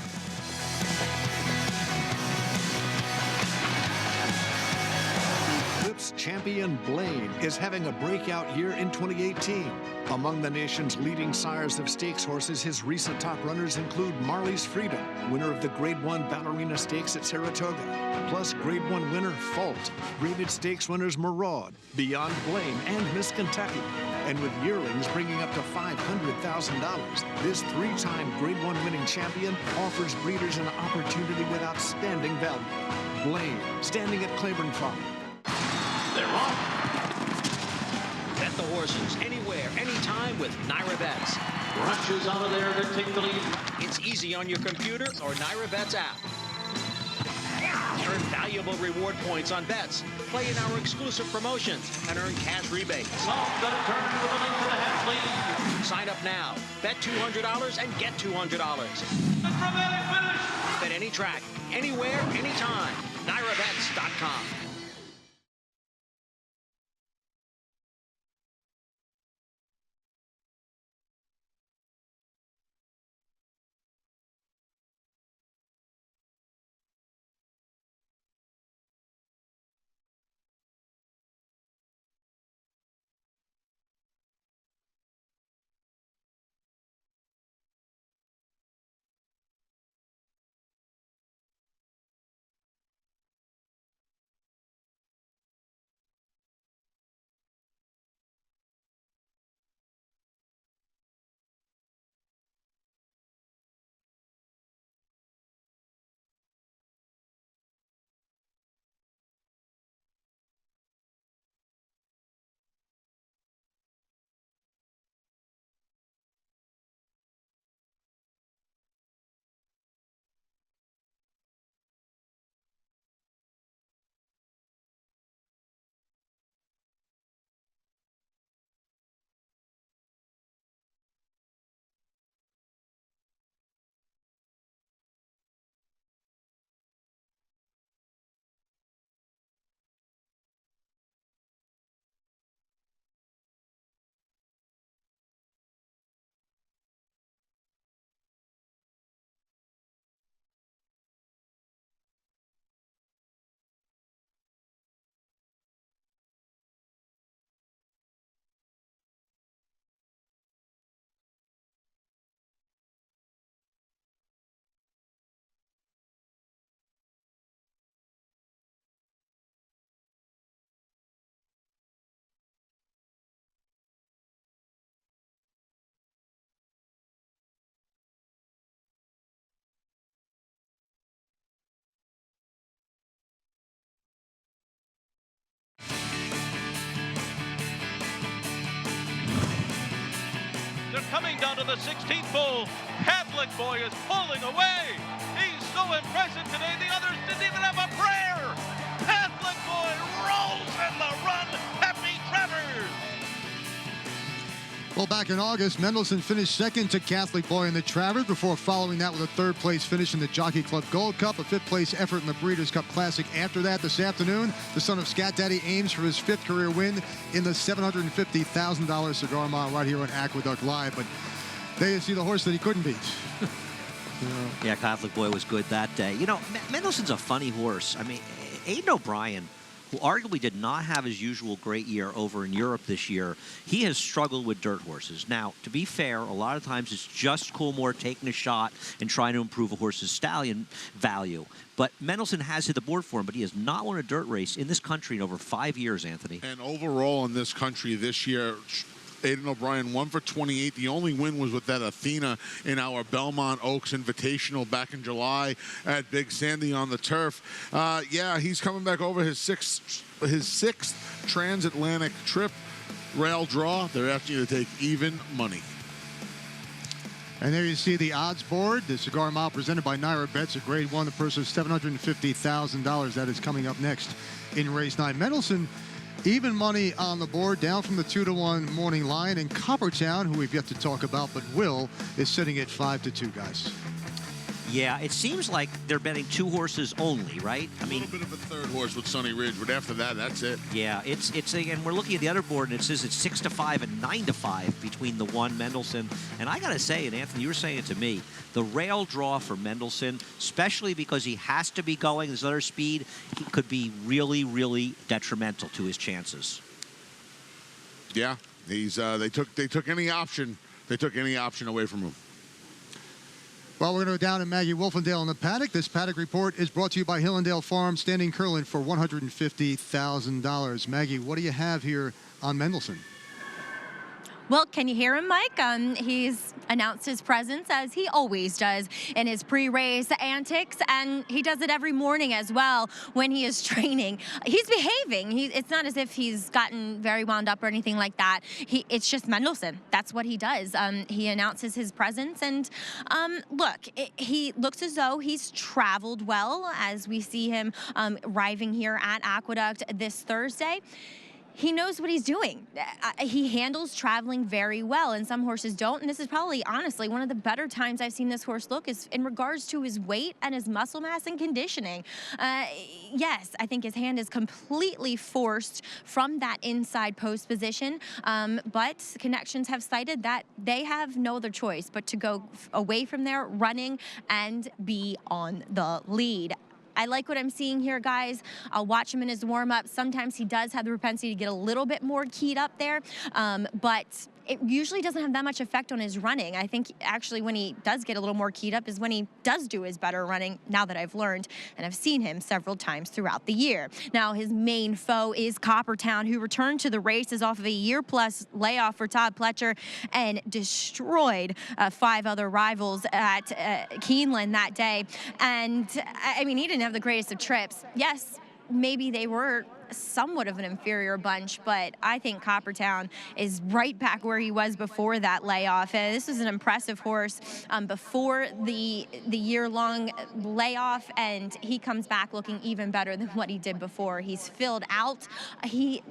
Eclipse champion Blaine is having a breakout year in 2018. Among the nation's leading sires of stakes horses, his recent top runners include Marley's Freedom, winner of the Grade 1 Ballerina Stakes at Saratoga, plus Grade 1 winner Fault, graded stakes winners Maraud, Beyond Blame, and Miss Kentucky. And with yearlings bringing up to $500,000, this three-time Grade 1 winning champion offers breeders an opportunity with outstanding value. Blaine, standing at Claiborne Farm. They're off. Bet the horses anywhere, anytime with Naira Bets. Brunches out of there to take the lead. It's easy on your computer or Naira Bets app. Earn valuable reward points on bets. Play in our exclusive promotions and earn cash rebates. Oh, gonna turn with a link to the half lead. Sign up now. Bet $200 and get $200. Bet any track, anywhere, anytime. NairaBets.com. coming down to the 16th pole. Catholic Boy is pulling away. He's so impressive today, the others didn't even have a prayer. Catholic Boy rolls in the run. Happy Travers. Well, back in August, Mendelssohn finished second to Catholic Boy in the Travers before following that with a third-place finish in the Jockey Club Gold Cup, a fifth-place effort in the Breeders' Cup Classic. After that, this afternoon, the son of Scat Daddy aims for his fifth career win in the $750,000 Cigar Mile right here on Aqueduct Live. But there you see the horse that he couldn't beat. Yeah, Catholic Boy was good that day. You know, Mendelssohn's a funny horse. I mean, Aidan O'Brien, who arguably did not have his usual great year over in Europe this year, he has struggled with dirt horses. Now, to be fair, a lot of times it's just Coolmore taking a shot and trying to improve a horse's stallion value. But Mendelssohn has hit the board for him, but he has not won a dirt race in this country in over 5 years, Anthony. And overall in this country this year, Aidan O'Brien 1 for 28. The only win was with that Athena in our Belmont Oaks Invitational back in July at Big Sandy on the turf. Yeah, he's coming back over his sixth transatlantic trip. Rail draw. They're asking you to take even money. And there you see the odds board. The Cigar Mile presented by Naira Bets, a grade 1, the purse of $750,000. That is coming up next in race 9. Mendelssohn, even money on the board, down from the 2-1 Morning Lion. And Coppertown, who we've yet to talk about, but Will, is sitting at 5-2, guys. Yeah, it seems like they're betting 2 horses only, right? I mean, a little bit of a third horse with Sunny Ridge, but after that, that's it. Yeah, it's and we're looking at the other board, and it says it's 6-5 and 9-5 between the one Mendelssohn. And I gotta say, and Anthony, you were saying it to me, the rail draw for Mendelssohn, especially because he has to be going his other speed, he could be really, really detrimental to his chances. Yeah, he's they took any option. They took any option away from him. Well, we're going to go down to Maggie Wolfendale in the paddock. This paddock report is brought to you by Hillendale Farm, standing Curlin for $150,000. Maggie, what do you have here on Mendelssohn? Well, can you hear him, Mike? He's announced his presence, as he always does, in his pre-race antics, and he does it every morning as well when he is training. He's behaving. It's not as if he's gotten very wound up or anything like that. It's just Mendelssohn. That's what he does. He announces his presence, and look, he looks as though he's traveled well, as we see him arriving here at Aqueduct this Thursday. He knows what he's doing. He handles traveling very well, and some horses don't. And this is probably, honestly, one of the better times I've seen this horse look is in regards to his weight and his muscle mass and conditioning. Yes, I think his hand is completely forced from that inside post position, but connections have cited that they have no other choice but to go away from there, running, and be on the lead. I like what I'm seeing here, guys. I'll watch him in his warm-up. Sometimes he does have the propensity to get a little bit more keyed up there, but it usually doesn't have that much effect on his running. I think actually when he does get a little more keyed up is when he does do his better running, now that I've learned, and I've seen him several times throughout the year. Now, his main foe is Coppertown, who returned to the races off of a year-plus layoff for Todd Pletcher and destroyed 5 other rivals at Keeneland that day. And, I mean, he didn't have the greatest of trips. Yes, maybe they were somewhat of an inferior bunch, but I think Coppertown is right back where he was before that layoff. This was an impressive horse before the year-long layoff, and he comes back looking even better than what he did before. He's filled out. He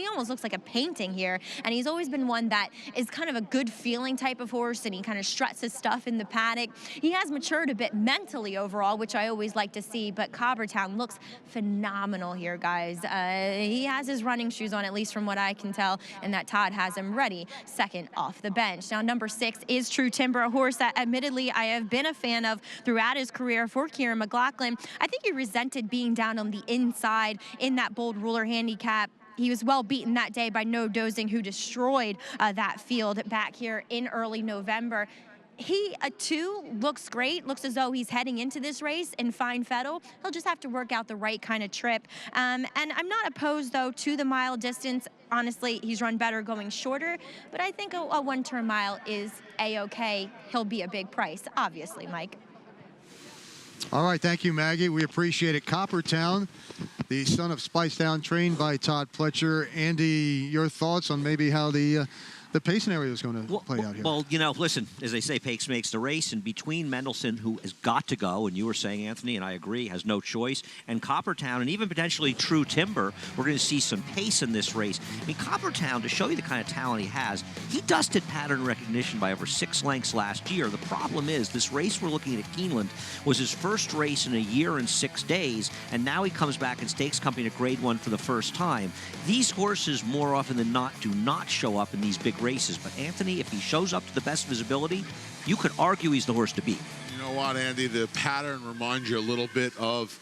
almost looks like a painting here, and he's always been one that is kind of a good feeling type of horse, and he kind of struts his stuff in the paddock. He has matured a bit mentally overall, which I always like to see, but Coppertown looks phenomenal here, guys. He has his running shoes on, at least from what I can tell, and that Todd has him ready second off the bench. Now, number 6 is True Timber, a horse that admittedly I have been a fan of throughout his career for Kieran McLaughlin. I think he resented being down on the inside in that Bold Ruler handicap. He was well beaten that day by No Dozing, who destroyed that field back here in early November. He, too, looks great, looks as though he's heading into this race in fine fettle. He'll just have to work out the right kind of trip. And I'm not opposed, though, to the mile distance. Honestly, he's run better going shorter, but I think a one-turn mile is A-okay. He'll be a big price, obviously, Mike. All right, thank you, Maggie. We appreciate it. Coppertown, the son of Spice Down, trained by Todd Pletcher. Andy, your thoughts on maybe how the the pace scenario is going to play out here. Well, you know, listen, as they say, pace makes the race, and between Mendelssohn, who has got to go, and you were saying, Anthony, and I agree, has no choice, and Coppertown, and even potentially True Timber, we're going to see some pace in this race. I mean, Coppertown, to show you the kind of talent he has, he dusted pattern recognition by over 6 lengths last year. The problem is, this race we're looking at Keeneland was his first race in a year and 6 days, and now he comes back in stakes company at Grade 1 for the first time. These horses, more often than not, do not show up in these big races. But Anthony, if he shows up to the best visibility, you could argue he's the horse to beat. You know what, Andy? The pattern reminds you a little bit of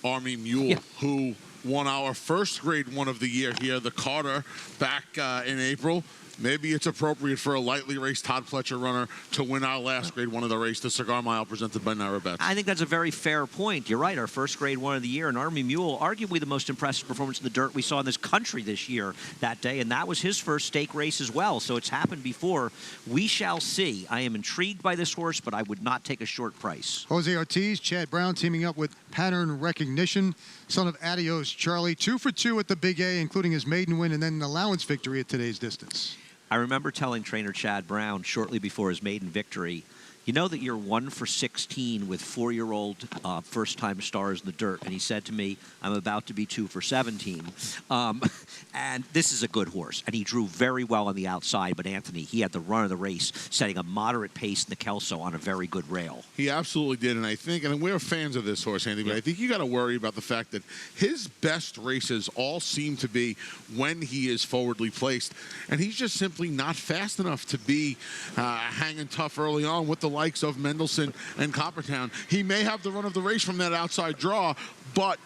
Army Mule, who won our first Grade 1 of the year here, the Carter, back in April. Maybe it's appropriate for a lightly raced Todd Pletcher runner to win our last Grade 1 of the race, the Cigar Mile presented by Naira Bets. I think that's a very fair point. You're right, our first Grade 1 of the year, and Army Mule, arguably the most impressive performance in the dirt we saw in this country this year that day, and that was his first stake race as well, so it's happened before. We shall see. I am intrigued by this horse, but I would not take a short price. Jose Ortiz, Chad Brown teaming up with Pattern Recognition, son of Adios Charlie, 2 for 2 at the Big A, including his maiden win and then an allowance victory at today's distance. I remember telling trainer Chad Brown shortly before his maiden victory, you know that you're 1 for 16 with 4-year-old first-time stars in the dirt. And he said to me, I'm about to be 2 for 17. And this is a good horse. And he drew very well on the outside. But, Anthony, he had the run of the race, setting a moderate pace in the Kelso on a very good rail. He absolutely did. And I think, and we're fans of this horse, Andy, but I think you got to worry about the fact that his best races all seem to be when he is forwardly placed. And he's just simply not fast enough to be hanging tough early on with the likes of Mendelssohn and Coppertown. He may have the run of the race from that outside draw, but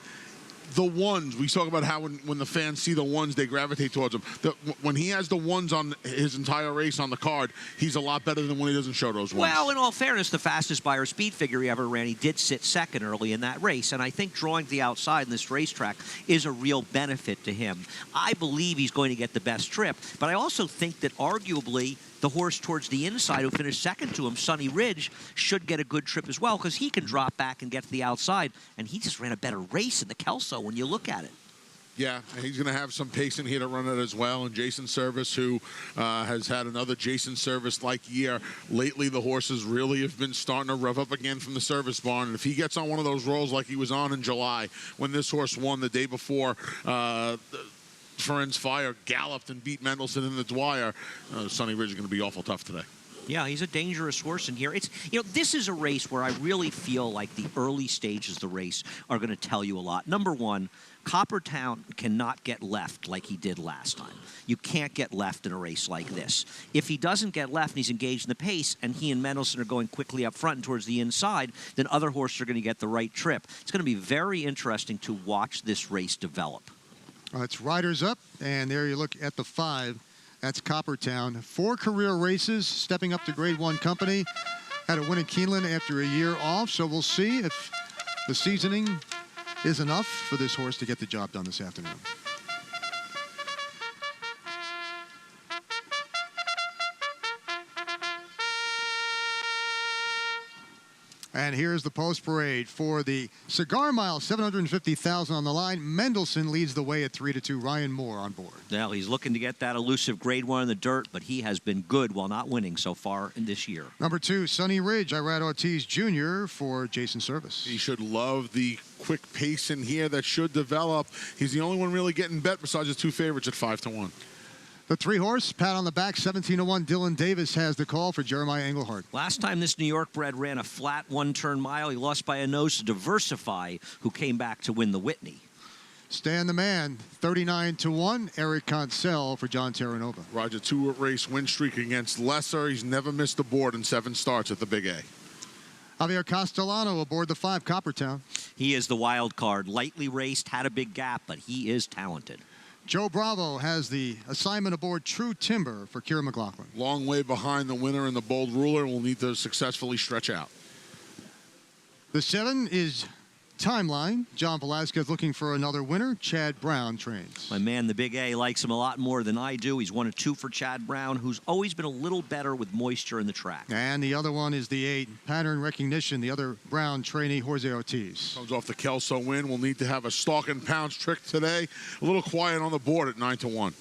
the ones, we talk about how when the fans see the ones, they gravitate towards him. When he has the ones on his entire race on the card, he's a lot better than when he doesn't show those ones. Well, in all fairness, the fastest Beyer speed figure he ever ran, he did sit second early in that race. And I think drawing to the outside in this racetrack is a real benefit to him. I believe he's going to get the best trip, but I also think that arguably the horse towards the inside who finished second to him, Sunny Ridge, should get a good trip as well because he can drop back and get to the outside. And he just ran a better race in the Kelso when you look at it. Yeah, and he's going to have some pace in here to run it as well. And Jason Service, who has had another Jason Service-like year. Lately, the horses really have been starting to rev up again from the Service barn. And if he gets on one of those rolls like he was on in July, when this horse won the day before Ferenz Fire galloped and beat Mendelssohn in the Dwyer, Sunny Ridge is going to be awful tough today. Yeah, he's a dangerous horse in here. It's, you know, this is a race where I really feel like the early stages of the race are going to tell you a lot. Number one, Coppertown cannot get left like he did last time. You can't get left in a race like this. If he doesn't get left and he's engaged in the pace and he and Mendelssohn are going quickly up front and towards the inside, then other horses are going to get the right trip. It's going to be very interesting to watch this race develop. It's Riders Up, and there you look at the 5. That's Coppertown. 4 career races, stepping up to Grade 1 company. Had a win in Keeneland after a year off, so we'll see if the seasoning is enough for this horse to get the job done this afternoon. And here's the post parade for the Cigar Mile, $750,000 on the line. Mendelssohn leads the way at 3-2. Ryan Moore on board. Now he's looking to get that elusive Grade 1 in the dirt, but he has been good while not winning so far in this year. Number 2, Sunny Ridge, Irad Ortiz Jr. for Jason Service. He should love the quick pace in here that should develop. He's the only one really getting bet besides his 2 favorites at 5-1. The 3-horse, pat on the back, 17-1. Dylan Davis has the call for Jeremiah Englehart. Last time this New York bred ran a flat 1-turn mile, he lost by a nose to Diversify, who came back to win the Whitney. Stan the Man, 39-1. Eric Consell for John Terranova. Roger, 2-race win streak against Lesser. He's never missed the board in 7 starts at the Big A. Javier Castellano aboard the 5, Coppertown. He is the wild card. Lightly raced, had a big gap, but he is talented. Joe Bravo has the assignment aboard True Timber for Kira McLaughlin. Long way behind the winner and the Bold Ruler. Will need to successfully stretch out. The 7 is Timeline. John Velazquez looking for another winner. Chad Brown trains. My man, the Big A, likes him a lot more than I do. He's 1-2 for Chad Brown, who's always been a little better with moisture in the track. And the other one is the 8, Pattern Recognition, the other Brown trainee, Jose Ortiz. Comes off the Kelso win. We'll need to have a stalk and pounce trick today. A little quiet on the board at 9-1.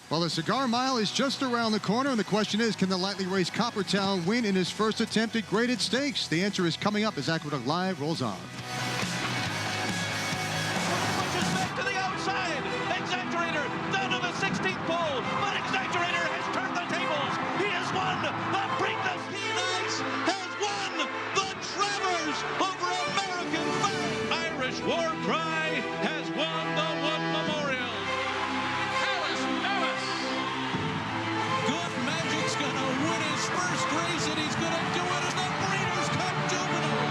Well, the Cigar Mile is just around the corner, and the question is, can the lightly raced Coppertown win in his first attempt at graded stakes? The answer is coming up as Aqueduct Live rolls on. Pushes back to the outside. Exaggerator down to the 16th pole, but Exaggerator has turned the tables. He has won the Preakness. Phoenix has won the Travers over American Flag. Irish War Cry has won the Wood Memorial. Good Magic's gonna win his first race, and he's gonna do it in the Breeders' Cup Juvenile.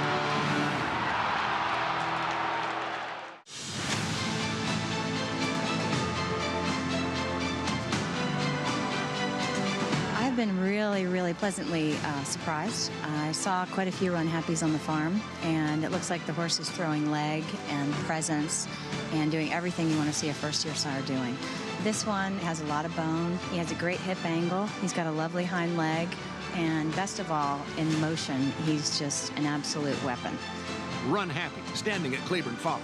I've been really pleasantly surprised. I saw quite a few run happies on the farm, and it looks like the horse is throwing leg and presence and doing everything you want to see a first-year sire doing. This one has a lot of bone. He has a great hip angle. He's got a lovely hind leg, and best of all, in motion, he's just an absolute weapon. Run Happy, standing at Claiborne Farm.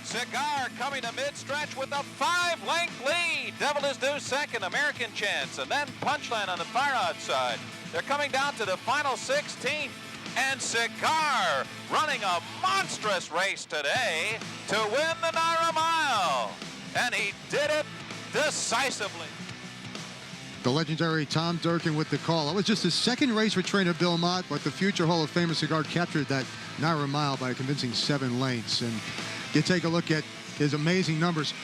Cigar coming to mid-stretch with a 5-length lead. Devil is due second, American Chance, and then Punchline on the far outside. They're coming down to the final 16th, and Cigar running a monstrous race today to win the Naira Mile. And he did it decisively. The legendary Tom Durkin with the call. It was just his second race for trainer Bill Mott, but the future Hall of Famer Cigar captured that Naira Mile by a convincing 7 lengths. And you take a look at his amazing numbers,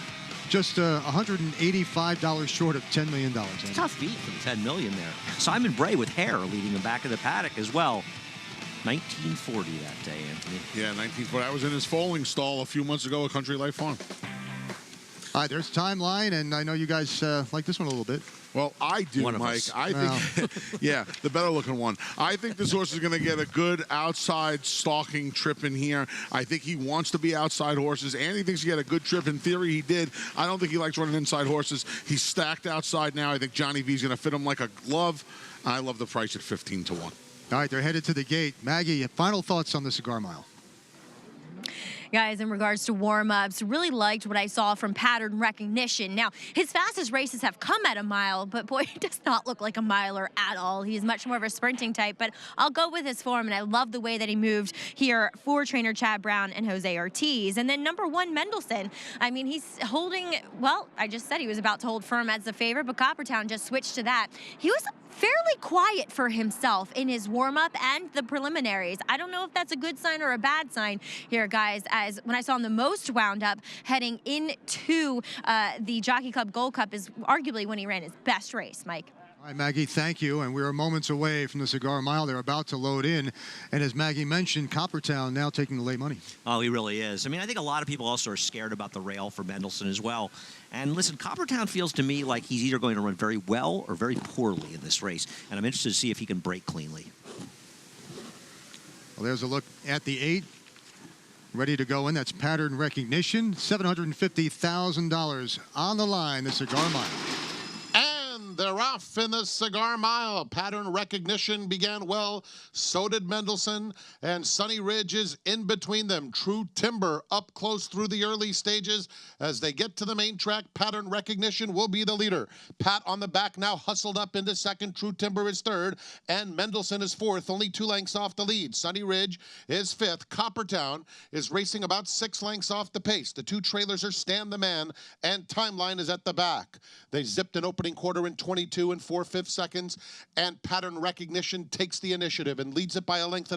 just $185 short of $10 million. It's a tough beat for the $10 million there. Simon Bray with hair leading the back of the paddock as well. 1940 that day, Anthony. Yeah, 1940. I was in his foaling stall a few months ago at Country Life Farm. All right, there's Timeline, and I know you guys like this one a little bit. Well, I do, Mike. I think, yeah, the better-looking one. I think this horse is going to get a good outside stalking trip in here. I think he wants to be outside horses, and he thinks he had a good trip. In theory, he did. I don't think he likes running inside horses. He's stacked outside now. I think Johnny V's going to fit him like a glove. I love the price at 15 to 1. All right, they're headed to the gate. Maggie, final thoughts on the Cigar Mile? Guys, in regards to warm-ups, really liked what I saw from pattern recognition. Now, his fastest races have come at a mile, but boy, he does not look like a miler at all. He's much more of a sprinting type, but I'll go with his form, and I love the way that he moved here for trainer Chad Brown and Jose Ortiz. And then number 1, Mendelssohn. I mean, he's holding, well, I just said he was about to hold firm as the favorite, but Coppertown just switched to that. He was fairly quiet for himself in his warm-up and the preliminaries. I don't know if that's a good sign or a bad sign here, guys, as when I saw him the most wound up heading into the Jockey Club Gold Cup is arguably when he ran his best race, Mike. All right, Maggie, thank you. And we are moments away from the Cigar Mile. They're about to load in. And as Maggie mentioned, Coppertown now taking the late money. Oh, he really is. I mean, I think a lot of people also are scared about the rail for Mendelssohn as well. And listen, Coppertown feels to me like he's either going to run very well or very poorly in this race. And I'm interested to see if he can break cleanly. Well, there's a look at the 8. Ready to go in. That's pattern recognition. $750,000 on the line, the Cigar Mile. And they're are off in the Cigar Mile. Pattern recognition began well. So did Mendelson. And Sunny Ridge is in between them. True Timber up close through the early stages. As they get to the main track, Pattern recognition will be the leader. Pat on the back now hustled up into second. True Timber is third. And Mendelson is fourth, only 2 lengths off the lead. Sunny Ridge is fifth. Coppertown is racing about 6 lengths off the pace. The 2 trailers are Stand the Man and Timeline is at the back. They zipped an opening quarter in 22 and 4/5 seconds, and Pattern Recognition takes the initiative and leads it by 1.5 lengths.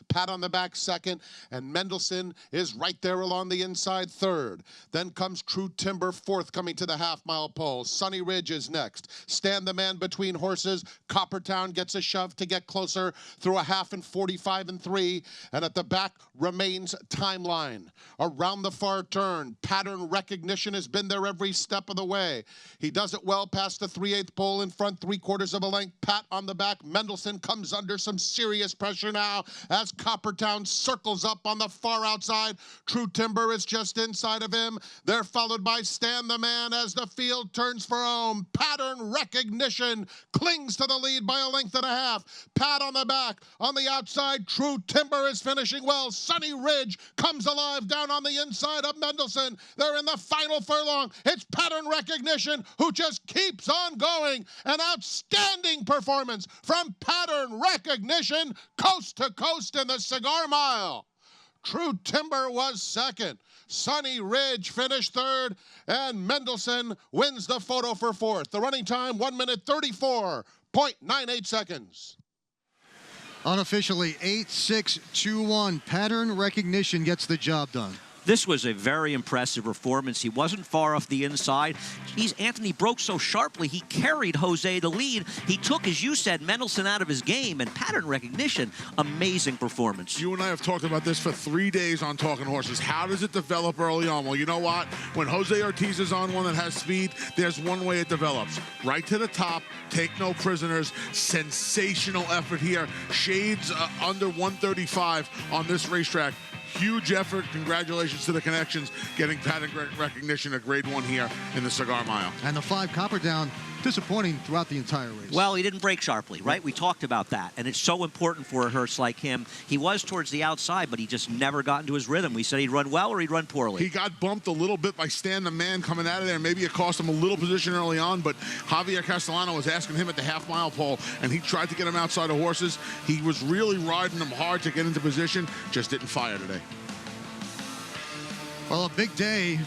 Pat on the back second, and Mendelson is right there along the inside third. Then comes True Timber fourth, coming to the half-mile pole. Sunny Ridge is next. Stand the Man between horses. Coppertown gets a shove to get closer through a half in 45 and 3, and at the back remains Timeline. Around the far turn, Pattern Recognition has been there every step of the way. He does it well past the 3/8 pole in front, 3/4 of a length. Pat on the back. Mendelson comes under some serious pressure now as Coppertown circles up on the far outside. True Timber is just inside of him. They're followed by Stand the Man as the field turns for home. Pattern Recognition clings to the lead by 1.5 lengths. Pat on the back. On the outside, True Timber is finishing well. Sunny Ridge comes alive down on the inside of Mendelson. They're in the final furlong. It's Pattern Recognition who just keeps on going. An outstanding performance from Pattern Recognition, coast to coast in the Cigar Mile. True Timber was second. Sunny Ridge finished third, and Mendelson wins the photo for fourth. The running time, 1 minute 34.98 seconds. Unofficially 8-6-2-1. Pattern Recognition gets the job done. This was a very impressive performance. He wasn't far off the inside. Anthony broke so sharply, he carried Jose the lead. He took, as you said, Mendelson out of his game, and Pattern Recognition, amazing performance. You and I have talked about this for 3 days on Talking Horses. How does it develop early on? Well, you know what? When Jose Ortiz is on one that has speed, there's one way it develops. Right to the top, take no prisoners. Sensational effort here. Shades under 135 on this racetrack. Huge effort. Congratulations to the Connections getting Pattern Recognition a grade 1 here in the Cigar Mile. And the 5 Coppertown, disappointing throughout the entire race. Well, he didn't break sharply, right? We talked about that, and it's so important for a horse like him. He was towards the outside, but he just never got into his rhythm. We said he'd run well or he'd run poorly. He got bumped a little bit by Stand the Man coming out of there. Maybe it cost him a little position early on, but Javier Castellano was asking him at the half-mile pole, and he tried to get him outside of horses. He was really riding him hard to get into position, just didn't fire today. Well, a big day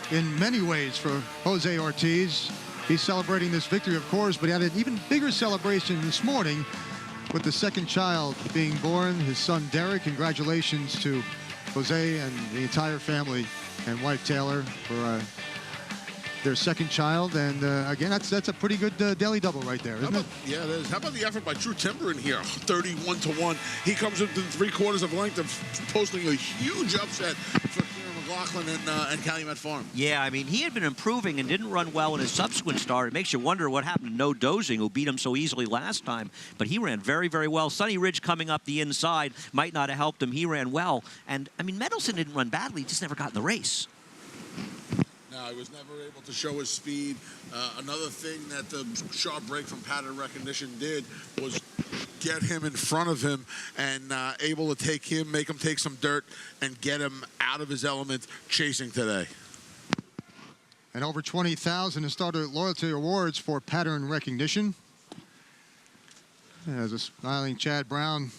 in many ways for Jose Ortiz. He's celebrating this victory, of course, but he had an even bigger celebration this morning with the second child being born, his son Derek. Congratulations to Jose and the entire family and wife Taylor for their second child. And again, that's a pretty good daily double right there, isn't it? Yeah, it is. How about the effort by True Timber in here? 31-1. He comes into 3/4 of length of posting a huge upset for McLaughlin and Calumet Farm. Yeah, I mean, he had been improving and didn't run well in his subsequent start. It makes you wonder what happened to No Dozing, who beat him so easily last time. But he ran very, very well. Sunny Ridge coming up the inside might not have helped him. He ran well. And, I mean, Mendelson didn't run badly. He just never got in the race. No, he was never able to show his speed. Another thing that the sharp break from Pattern Recognition did was get him in front of him and able to take him, make him take some dirt, and get him out of his element chasing today. And over 20,000 in starter loyalty awards for Pattern Recognition. As a smiling Chad Brown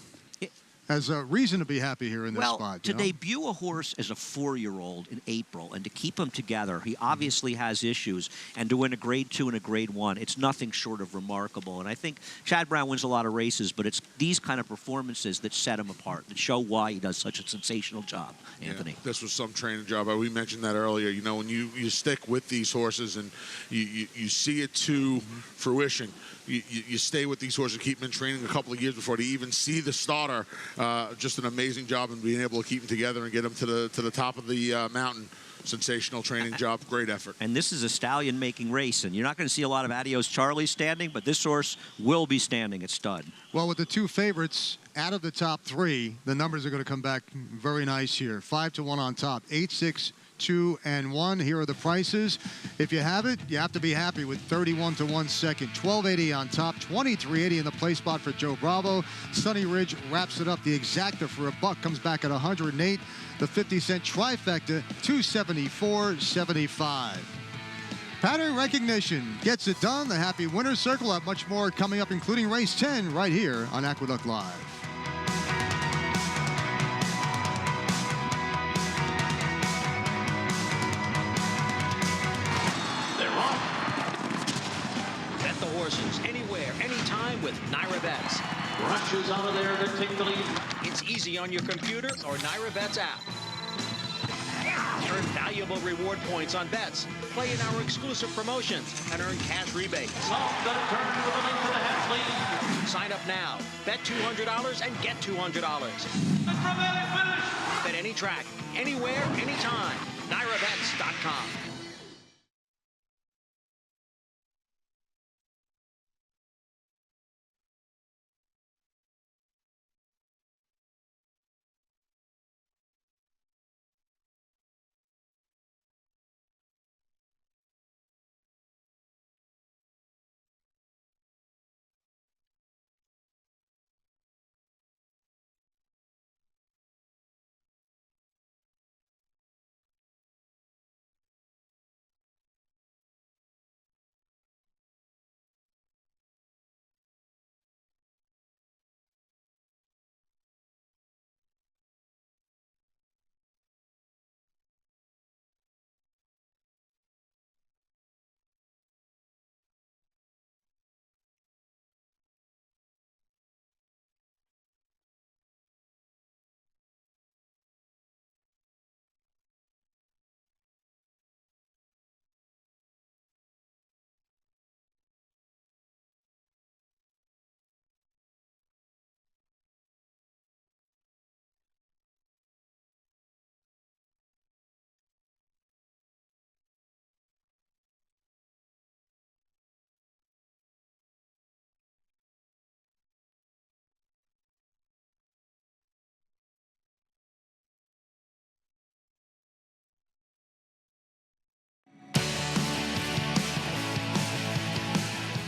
has a reason to be happy here in this spot. To debut a horse as a 4-year-old in April and to keep him together, he obviously has issues, and to win a grade 2 and a grade 1, it's nothing short of remarkable. And I think Chad Brown wins a lot of races, but it's these kind of performances that set him apart, that show why he does such a sensational job, Anthony. Yeah, this was some training job. We mentioned that earlier. You know, when you stick with these horses and you see it to fruition, you stay with these horses, keep them in training a couple of years before they even see the starter. Just an amazing job in being able to keep them together and get them to the top of the mountain. Sensational training job, great effort. And this is a stallion-making race, and you're not going to see a lot of Adios Charlie standing, but this horse will be standing at stud. Well, with the 2 favorites out of the top 3, the numbers are going to come back very nice here. 5-1 on top, 8-6, 2 and 1. Here are the prices. If you have it, you have to be happy with 31 to 1 second. $12.80 on top, $23.80 in the play spot for Joe Bravo. Sunny Ridge wraps it up. The exacta for $1 comes back at 108. The 50-cent trifecta, $274.75. Pattern recognition gets it done. The happy winner's circle. Have much more coming up, including race 10 right here on Aqueduct Live. Horses anywhere, anytime with Naira Bets. Rushes out of there to take the lead. It's easy on your computer or Naira Bets app. Earn valuable reward points on bets. Play in our exclusive promotions and earn cash rebates. Sign up now. Bet $200 and get $200. Bet any track, anywhere, anytime. NairaBets.com.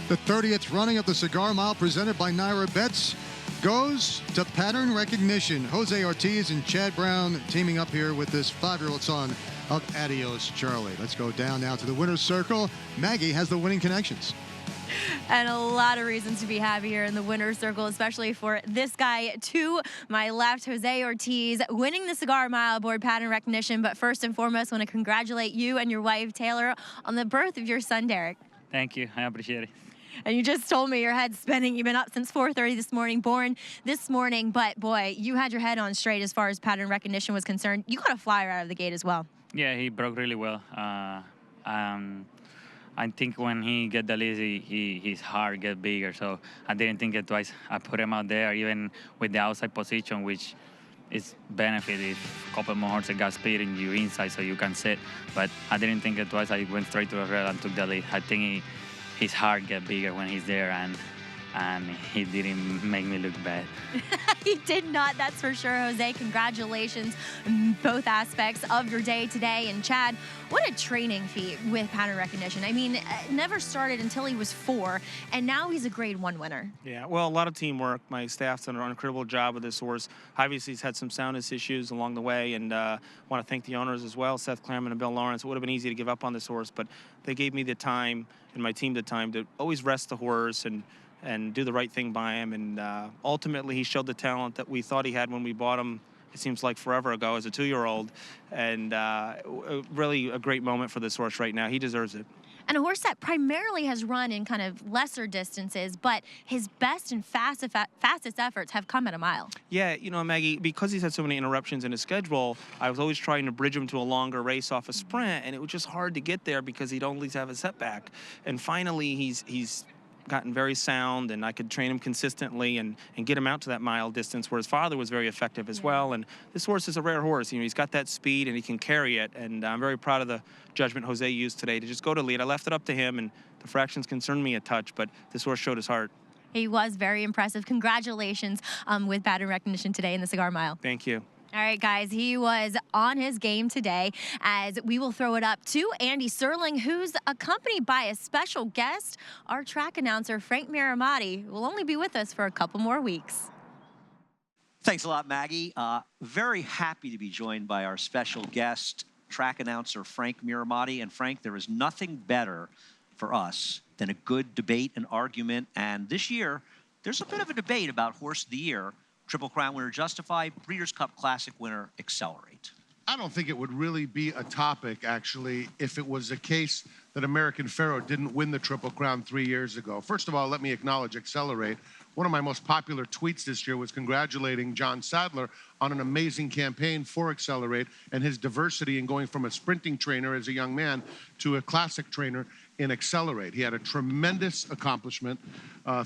The 30th running of the Cigar Mile presented by Naira Bets goes to pattern recognition. Jose Ortiz and Chad Brown teaming up here with this 5-year-old son of Adios Charlie. Let's go down now to the winner's circle. Maggie has the winning connections. And a lot of reasons to be happy here in the winner's circle, especially for this guy to my left, Jose Ortiz, winning the Cigar Mile aboard pattern recognition. But first and foremost, I want to congratulate you and your wife, Taylor, on the birth of your son, Derek. Thank you. I appreciate it. And you just told me your head's spinning. You've been up since 4:30 this morning, born this morning. But, boy, you had your head on straight as far as pattern recognition was concerned. You got a flyer out of the gate as well. Yeah, he broke really well. I think when he get the lead, his heart get bigger. So I didn't think it twice. I put him out there, even with the outside position, which is benefit if a couple more horses got speed in you inside so you can sit. But I didn't think it twice. I went straight to the rail and took the lead. I think his heart get bigger when he's there, and he didn't make me look bad. He did not, that's for sure, Jose. Congratulations in both aspects of your day today. And Chad, what a training feat with pattern recognition. I mean, never started until he was 4, and now he's a grade 1 winner. Yeah, well, a lot of teamwork. My staff's done an incredible job with this horse. Obviously, he's had some soundness issues along the way, and want to thank the owners as well, Seth Claremont and Bill Lawrence. It would have been easy to give up on this horse, but they gave me the time and my team the time to always rest the horse and do the right thing by him. And ultimately, he showed the talent that we thought he had when we bought him, it seems like forever ago, as a 2-year-old. And really a great moment for this horse right now. He deserves it. And a horse that primarily has run in kind of lesser distances, but his best and fastest efforts have come at a mile. Yeah, you know, Maggie, because he's had so many interruptions in his schedule, I was always trying to bridge him to a longer race off a sprint, and it was just hard to get there because he'd always have a setback. And finally, he's gotten very sound, and I could train him consistently and get him out to that mile distance, where his father was very effective as well. And this horse is a rare horse. You know, he's got that speed and he can carry it, and I'm very proud of the judgment Jose used today to just go to lead. I left it up to him, and the fractions concerned me a touch, but this horse showed his heart. He was very impressive. Congratulations with pattern recognition today in the Cigar Mile. Thank you. All right, guys, he was on his game today as we will throw it up to Andy Serling, who's accompanied by a special guest. Our track announcer, Frank Miramati, will only be with us for a couple more weeks. Thanks a lot, Maggie. Very happy to be joined by our special guest, track announcer Frank Miramati. And Frank, there is nothing better for us than a good debate and argument. And this year, there's a bit of a debate about Horse of the Year. Triple Crown winner Justify, Breeders' Cup Classic winner Accelerate. I don't think it would really be a topic, actually, if it was a case that American Pharoah didn't win the Triple Crown 3 years ago. First of all, let me acknowledge Accelerate. One of my most popular tweets this year was congratulating John Sadler on an amazing campaign for Accelerate and his diversity in going from a sprinting trainer as a young man to a classic trainer in Accelerate. He had a tremendous accomplishment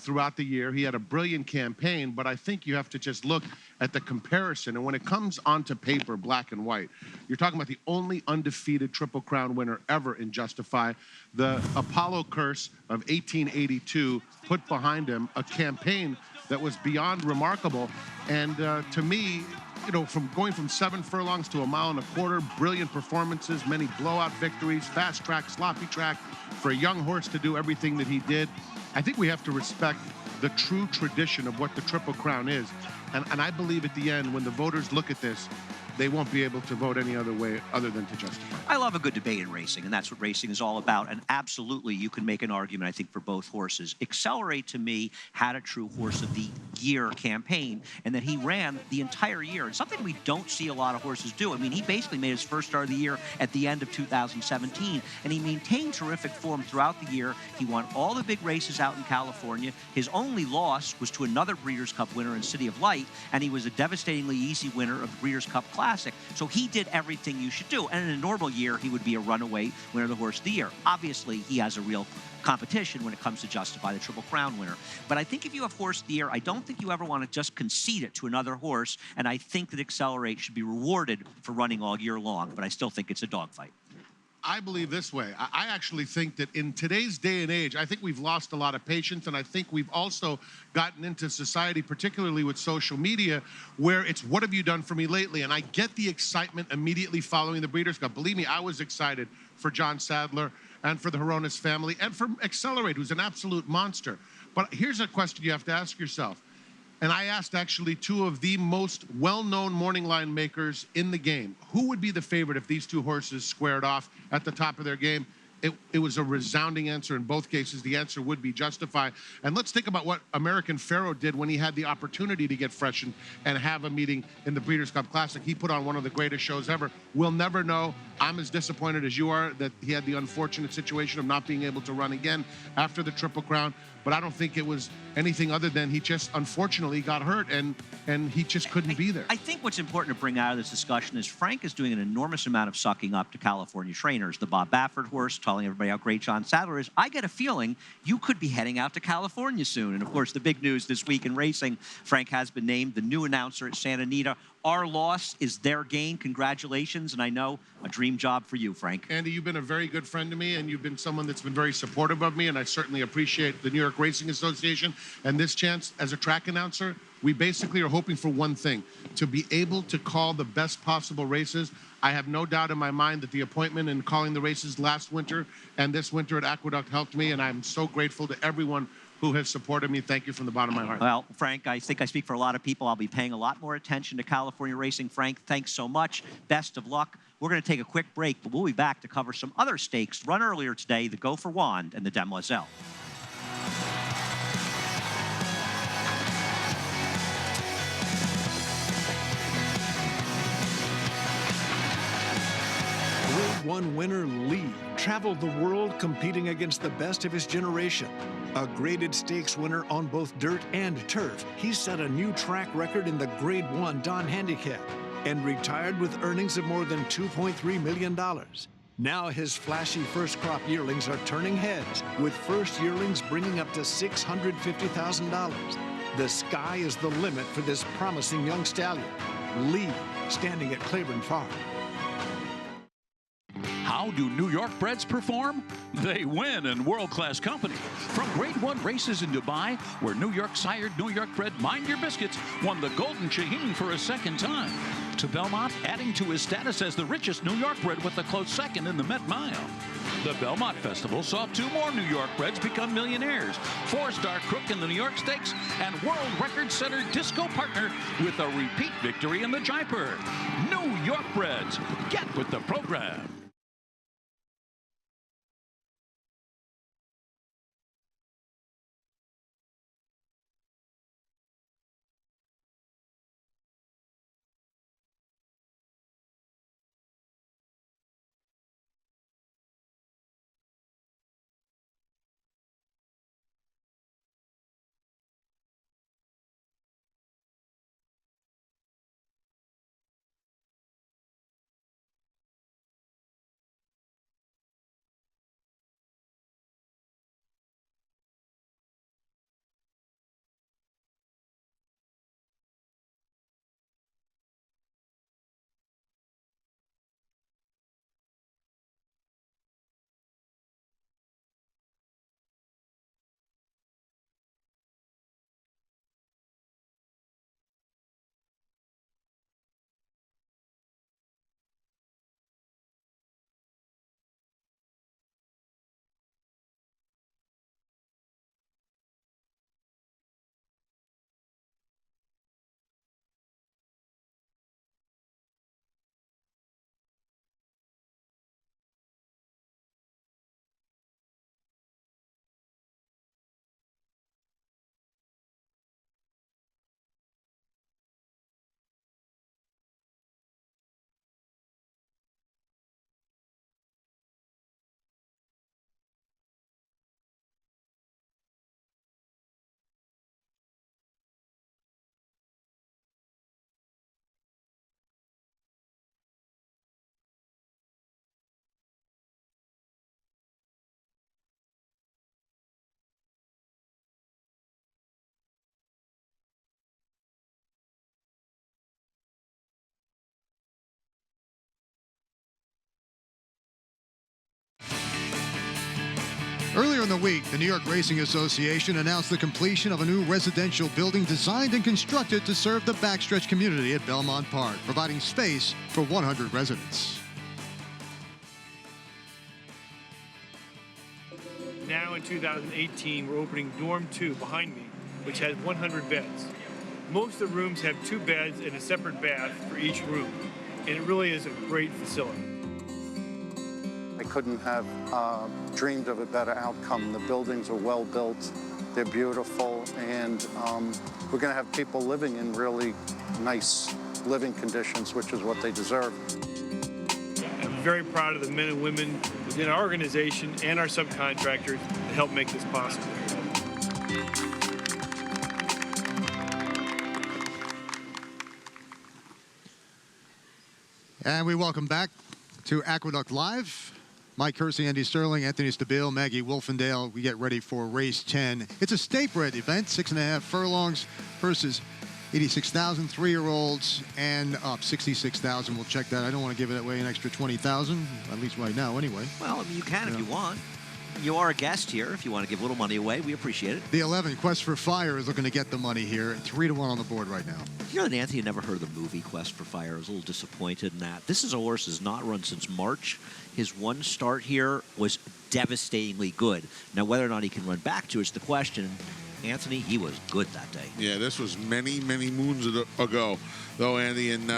throughout the year. He had a brilliant campaign, but I think you have to just look at the comparison. And when it comes onto paper, black and white, you're talking about the only undefeated Triple Crown winner ever in Justify. The Apollo curse of 1882 put behind him a campaign that was beyond remarkable. And to me, you know, from going from 7 furlongs to 1.25 miles, brilliant performances, many blowout victories, fast track, sloppy track, for a young horse to do everything that he did. I think we have to respect the true tradition of what the Triple Crown is. And I believe at the end, when the voters look at this, they won't be able to vote any other way other than to Justify. I love a good debate in racing, and that's what racing is all about. And absolutely, you can make an argument, I think, for both horses. Accelerate, to me, had a true Horse of the Year campaign, and that he ran the entire year. And something we don't see a lot of horses do. I mean, he basically made his first start of the year at the end of 2017, and he maintained terrific form throughout the year. He won all the big races out in California. His only loss was to another Breeders' Cup winner in City of Light, and he was a devastatingly easy winner of the Breeders' Cup Classic. So he did everything you should do. And in a normal year, he would be a runaway winner of the Horse of the Year. Obviously, he has a real competition when it comes to Justify, the Triple Crown winner. But I think if you have Horse of the Year, I don't think you ever want to just concede it to another horse. And I think that Accelerate should be rewarded for running all year long. But I still think it's a dogfight. I believe this way. I actually think that in today's day and age, I think we've lost a lot of patience, and I think we've also gotten into society, particularly with social media, where it's what have you done for me lately? And I get the excitement immediately following the Breeders' Cup. Believe me, I was excited for John Sadler and for the Horonis family and for Accelerate, who's an absolute monster. But here's a question you have to ask yourself. And I asked actually 2 of the most well-known morning line makers in the game. Who would be the favorite if these 2 horses squared off at the top of their game? It was a resounding answer in both cases. The answer would be Justify. And let's think about what American Pharoah did when he had the opportunity to get freshened and have a meeting in the Breeders' Cup Classic. He put on one of the greatest shows ever. We'll never know. I'm as disappointed as you are that he had the unfortunate situation of not being able to run again after the Triple Crown. But I don't think it was anything other than he just unfortunately got hurt and he just couldn't be there. I think what's important to bring out of this discussion is Frank is doing an enormous amount of sucking up to California trainers. The Bob Baffert horse, telling everybody how great John Sadler is. I get a feeling you could be heading out to California soon. And of course, the big news this week in racing, Frank has been named the new announcer at Santa Anita. Our loss is their gain. Congratulations. And I know a dream job for you, Frank. Andy, you've been a very good friend to me, and you've been someone that's been very supportive of me, and I certainly appreciate the New York Racing Association and this chance as a track announcer. We basically are hoping for one thing, to be able to call the best possible races. I have no doubt in my mind that the appointment in calling the races last winter and this winter at Aqueduct helped me, and I'm so grateful to everyone who has supported me. Thank you from the bottom of my heart. Well, Frank, I think I speak for a lot of people. I'll be paying a lot more attention to California racing. Frank, thanks so much. Best of luck. We're going to take a quick break, but we'll be back to cover some other stakes run earlier today, the Go for Wand and the Demoiselle. Grade 1 winner Lee traveled the world competing against the best of his generation. A graded stakes winner on both dirt and turf, he set a new track record in the Grade 1 Don Handicap and retired with earnings of more than $2.3 million. Now his flashy first crop yearlings are turning heads, with first yearlings bringing up to $650,000. The sky is the limit for this promising young stallion. Lee, standing at Claiborne Farm. How do New York breds perform? They win in world-class company. From Grade 1 races in Dubai, where New York-sired, New York-bred Mind Your Biscuits won the Golden Shaheen for a second time, to Belmont, adding to his status as the richest New York bred with a close second in the Met Mile. The Belmont Festival saw 2 more New York breds become millionaires. 4-star Crook in the New York Stakes and world record setter Disco Partner with a repeat victory in the Jaipur. New York breds, get with the program. Earlier in the week, the New York Racing Association announced the completion of a new residential building designed and constructed to serve the backstretch community at Belmont Park, providing space for 100 residents. Now in 2018, we're opening Dorm 2 behind me, which has 100 beds. Most of the rooms have 2 beds and a separate bath for each room, and it really is a great facility. I couldn't have dreamed of a better outcome. The buildings are well built, they're beautiful, and we're going to have people living in really nice living conditions, which is what they deserve. I'm very proud of the men and women within our organization and our subcontractors that help make this possible. And we welcome back to Aqueduct Live. Mike Kersey, Andy Sterling, Anthony Stabile, Maggie Wolfendale. We get ready for race 10. It's a state-bred event, 6.5 furlongs versus 86,000 3-year-olds and up 66,000. We'll check that. I don't want to give it away an extra 20,000, at least right now anyway. Well, I mean, you can if you want. You are a guest here. If you want to give a little money away, we appreciate it. The 11, Quest for Fire, is looking to get the money here. 3-1 on the board right now. You know that Anthony had never heard of the movie Quest for Fire. I was a little disappointed in that. This is a horse that's not run since March. His one start here was devastatingly good. Now, whether or not he can run back to it's the question. Anthony, he was good that day. Yeah, this was many, many moons ago, though, Andy. And,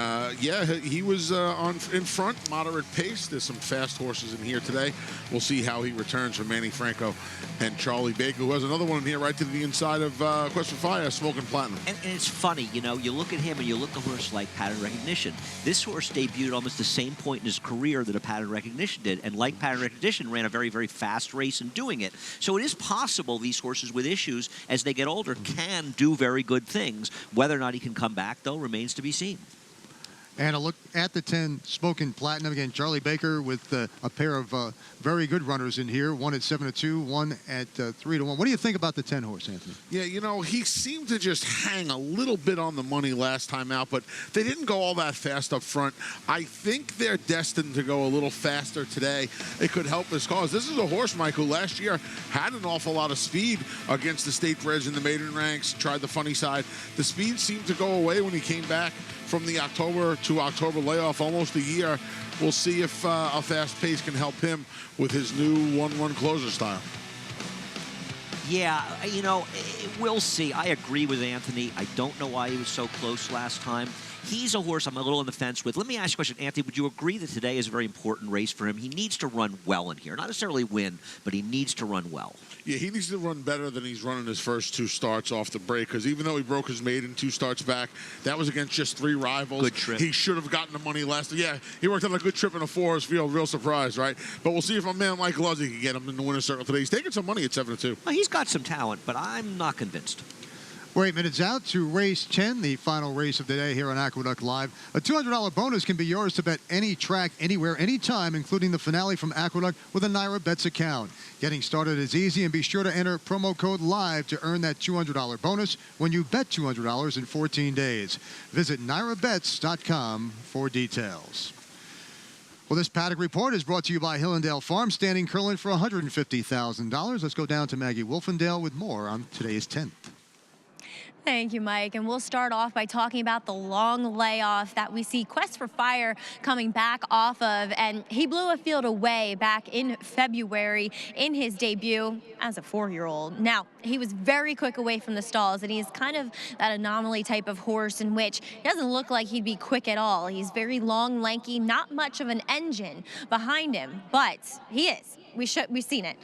yeah, he was in front, moderate pace. There's some fast horses in here today. We'll see how he returns from Manny Franco and Charlie Baker, who has another one in here right to the inside of Quest for Fire, Smoking Platinum. And it's funny, you know, you look at him and you look at a horse like Pattern Recognition. This horse debuted almost the same point in his career that a Pattern Recognition did, and like Pattern Recognition, ran a very, very fast race in doing it. So it is possible these horses with issues, as they get older, can do very good things. Whether or not he can come back, though, remains to be seen. And a look at the 10 Smoking Platinum. Again, Charlie Baker with a pair of very good runners in here. One at 7-2, one at 3-1. What do you think about the 10 horse, Anthony? Yeah, you know, he seemed to just hang a little bit on the money last time out, but they didn't go all that fast up front. I think they're destined to go a little faster today. It could help his cause. This is a horse, Mike, who last year had an awful lot of speed against the state breds in the maiden ranks, tried the funny side. The speed seemed to go away when he came back from the October to October layoff, almost a year. We'll see if a fast pace can help him with his new 1-1 closer style. Yeah, you know, we'll see. I agree with Anthony. I don't know why he was so close last time. He's a horse I'm a little on the fence with. Let me ask you a question, Anthony. Would you agree that today is a very important race for him? He needs to run well in here. Not necessarily win, but he needs to run well. Yeah, he needs to run better than he's running his first 2 starts off the break, because even though he broke his maiden 2 starts back, that was against just 3 rivals. Good trip. He should have gotten the money last. Yeah, he worked on a good trip in a 4-horse field. Real surprise, right? But we'll see if a man like Luzzy can get him in the winner's circle today. He's taking some money at 7-2. Well, he's got some talent, but I'm not convinced. We're 8 minutes out to race 10, the final race of the day here on Aqueduct Live. A $200 bonus can be yours to bet any track, anywhere, anytime, including the finale from Aqueduct with a Naira Bets account. Getting started is easy, and be sure to enter promo code LIVE to earn that $200 bonus when you bet $200 in 14 days. Visit NairaBets.com for details. Well, this paddock report is brought to you by Hillendale Farm, standing curling for $150,000. Let's go down to Maggie Wolfendale with more on today's 10th. Thank you, Mike. And we'll start off by talking about the long layoff that we see Quest for Fire coming back off of. And he blew a field away back in February in his debut as a 4-year-old. Now, he was very quick away from the stalls, and he's kind of that anomaly type of horse in which he doesn't look like he'd be quick at all. He's very long, lanky, not much of an engine behind him, but he is. We've seen it.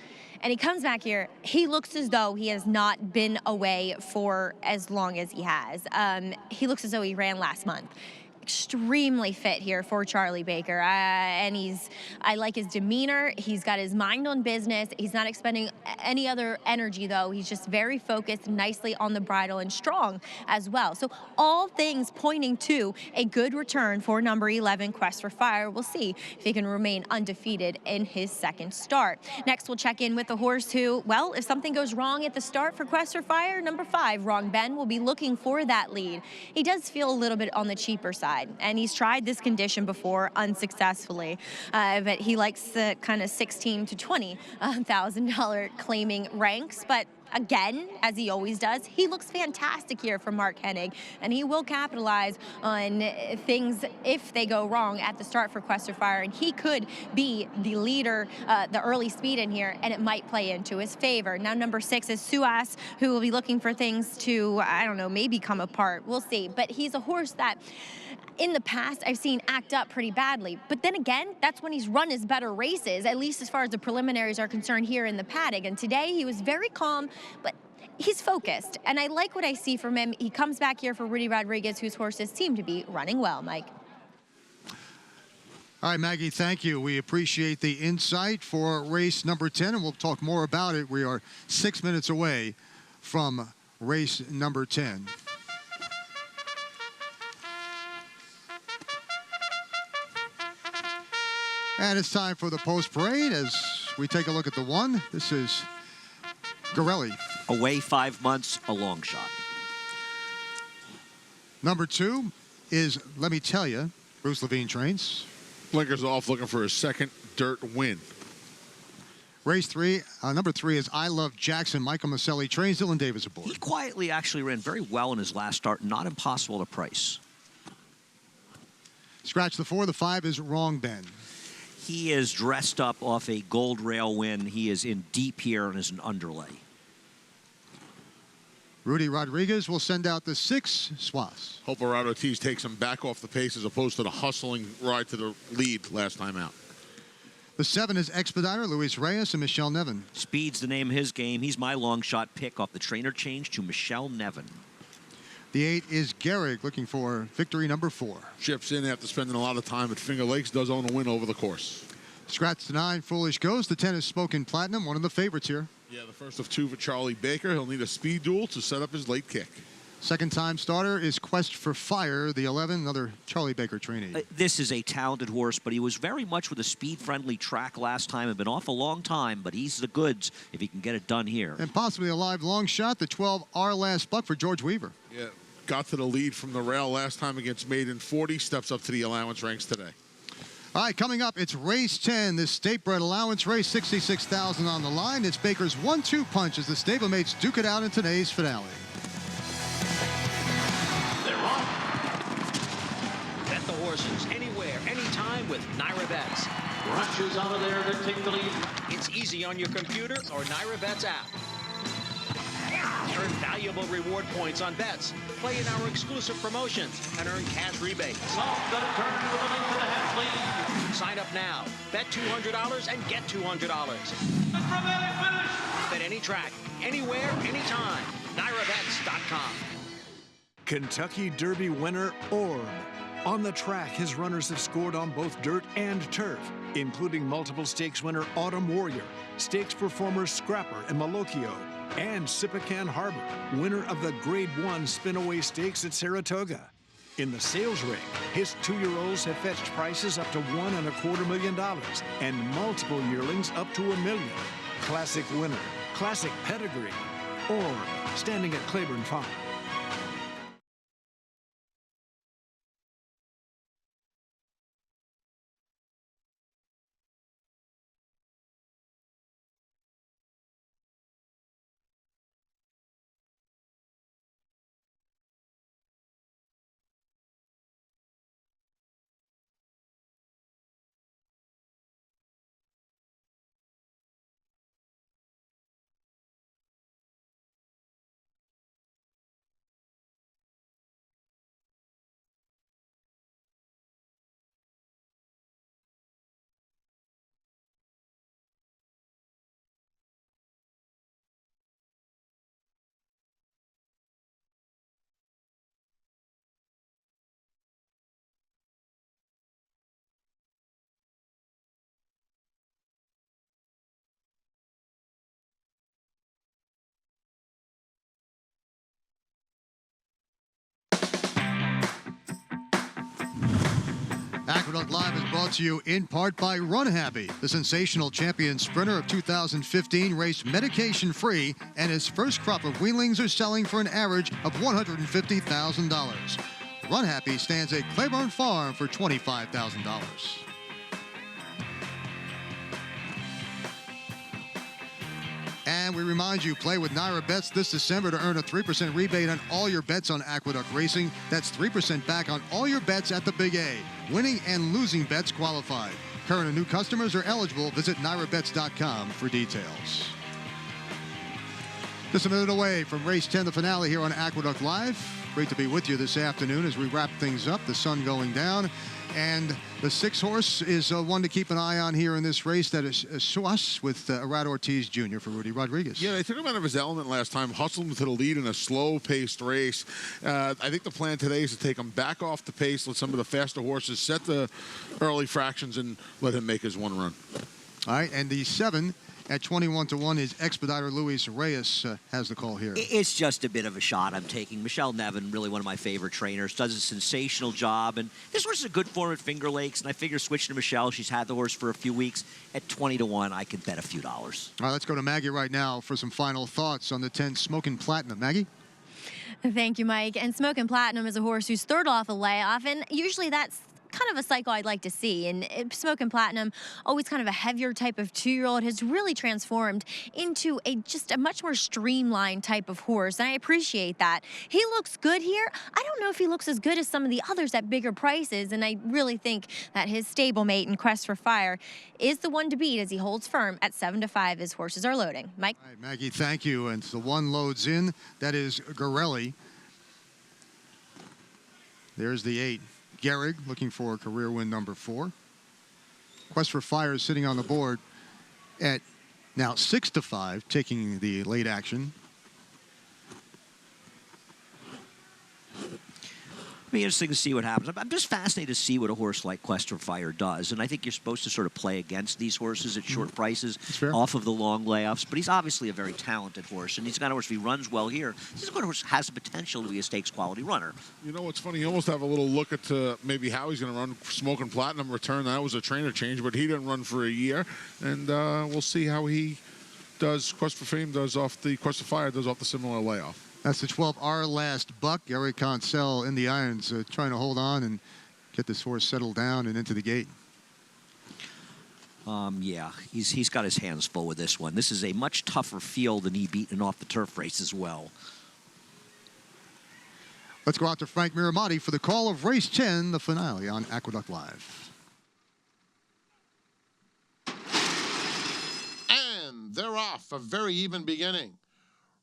And he comes back here, he looks as though he has not been away for as long as he has. He looks as though he ran last month. Extremely fit here for Charlie Baker, and I like his demeanor. He's got his mind on business. He's not expending any other energy, though. He's just very focused, nicely on the bridle, and strong as well. So all things pointing to a good return for number 11, Quest for Fire. We'll see if he can remain undefeated in his second start. Next, we'll check in with the horse who, well, if something goes wrong at the start for Quest for Fire, number 5, Wrong Ben, will be looking for that lead. He does feel a little bit on the cheaper side, and he's tried this condition before unsuccessfully, but he likes the kind of $16,000 to $20,000 claiming ranks. But again, as he always does, he looks fantastic here for Mark Hennig, and he will capitalize on things if they go wrong at the start for Quest for Fire, and he could be the leader, the early speed in here, and it might play into his favor. Now, number 6 is Suas, who will be looking for things to, I don't know, maybe come apart. We'll see. But he's a horse that in the past I've seen act up pretty badly. But then again, that's when he's run his better races, at least as far as the preliminaries are concerned here in the paddock. And today he was very calm, but he's focused. And I like what I see from him. He comes back here for Rudy Rodriguez, whose horses seem to be running well, Mike. All right, Maggie, thank you. We appreciate the insight for race number 10, and we'll talk more about it. We are 6 minutes away from race number 10. And it's time for the post-parade as we take a look at the 1. This is Gorelli. Away 5 months, a long shot. Number 2 is Let Me Tell You. Bruce Levine trains. Blinkers off, looking for his second dirt win. Race 3, number 3 is I Love Jackson. Michael Maselli trains. Dylan Davis aboard. He quietly actually ran very well in his last start. Not impossible to price. Scratch the 4. The 5 is Wrong Ben. He is dressed up off a gold rail win. He is in deep here and is an underlay. Rudy Rodriguez will send out the 6, Swas. Hope Ortiz takes him back off the pace as opposed to the hustling ride to the lead last time out. The 7 is Expediter, Luis Reyes, and Michelle Nevin. Speed's the name of his game. He's my long shot pick off the trainer change to Michelle Nevin. The 8 is Gehrig, looking for victory number 4. Chips in after spending a lot of time at Finger Lakes, does own a win over the course. Scratch the 9, Foolish Ghost. The 10 is Smokin' Platinum, one of the favorites here. Yeah, the first of 2 for Charlie Baker. He'll need a speed duel to set up his late kick. Second time starter is Quest for Fire, the 11, another Charlie Baker trainee. This is a talented horse, but he was very much with a speed-friendly track last time and been off a long time, but he's the goods if he can get it done here. And possibly a live long shot, the 12, Our Last Buck for George Weaver. Yeah, got to the lead from the rail last time against Maiden 40, steps up to the allowance ranks today. All right, coming up, it's race 10, this state-bred allowance race, $66,000 on the line. It's Baker's 1-2 punch as the stablemates duke it out in today's finale. anytime with Naira Bets. Rushes out of there to take the lead. It's easy on your computer or Naira Bets app. Earn valuable reward points on bets. Play in our exclusive promotions and earn cash rebates. Sign up now. Bet $200 and get $200. Bet any track, anywhere, anytime. NairaBets.com. Kentucky Derby winner Orb. On the track, his runners have scored on both dirt and turf, including multiple stakes winner Autumn Warrior, stakes performers Scrapper and Malocchio, and Sipacan Harbor, winner of the Grade 1 Spinaway Stakes at Saratoga. In the sales ring, his 2-year-olds have fetched prices up to $1.25 million and multiple yearlings up to $1 million. Classic winner, classic pedigree, or standing at Claiborne Farm. Aqueduct Live is brought to you in part by Run Happy. The sensational champion sprinter of 2015 raced medication-free, and his first crop of weanlings are selling for an average of $150,000. Run Happy stands at Claiborne Farm for $25,000. And we remind you, play with Naira Bets this December to earn a 3% rebate on all your bets on Aqueduct Racing. That's 3% back on all your bets at the Big A. Winning and losing bets qualified. Current and new customers are eligible. Visit NairaBets.com for details. Just a minute away from race 10, the finale here on Aqueduct Live. Great to be with you this afternoon as we wrap things up. The sun going down. And the 6-horse is one to keep an eye on here in this race. That is Swas with Arad Ortiz Jr. for Rudy Rodriguez. Yeah, they took him out of his element last time, hustled him to the lead in a slow-paced race. I think the plan today is to take him back off the pace, let some of the faster horses set the early fractions, and let him make his one run. All right, and the 7 at 21-1 is Expediter Luis Reyes has the call here. It's just a bit of a shot I'm taking. Michelle Nevin, really one of my favorite trainers, does a sensational job. And this horse is a good form at Finger Lakes, and I figure switching to Michelle, she's had the horse for a few weeks. At 20-1, I could bet a few dollars. All right, let's go to Maggie right now for some final thoughts on the 10 Smokin' Platinum. Maggie? Thank you, Mike. And Smokin' Platinum is a horse who's third off a layoff, and usually that's kind of a cycle I'd like to see. And Smokin' Platinum, always kind of a heavier type of 2-year-old, has really transformed into just a much more streamlined type of horse, and I appreciate that. He looks good here. I don't know if he looks as good as some of the others at bigger prices, and I really think that his stablemate in Quest for Fire is the one to beat as he holds firm at 7-5 as horses are loading. Mike? All right, Maggie, thank you. And the one loads in. That is Gorelli. There's the 8. Gehrig looking for career win number 4. Quest for Fire is sitting on the board at now 6-5, taking the late action. It'll be interesting to see what happens. I'm just fascinated to see what a horse like Quest for Fire does. And I think you're supposed to sort of play against these horses at short prices off of the long layoffs. But he's obviously a very talented horse. And he's got a horse, if he runs well here, this is a good horse, has the potential to be a stakes quality runner. You know what's funny? You almost have a little look at maybe how he's going to run Smokin' Platinum return. That was a trainer change, but he didn't run for a year. And we'll see how he does. Quest for Fame does off the Quest for Fire does off the similar layoff. That's the 12, Our Last Buck. Gary Consell in the irons, trying to hold on and get this horse settled down and into the gate. Yeah, he's got his hands full with this one. This is a much tougher field than he beat in off the turf race as well. Let's go out to Frank Miramati for the call of race 10, the finale on Aqueduct Live. They're off. A very even beginning.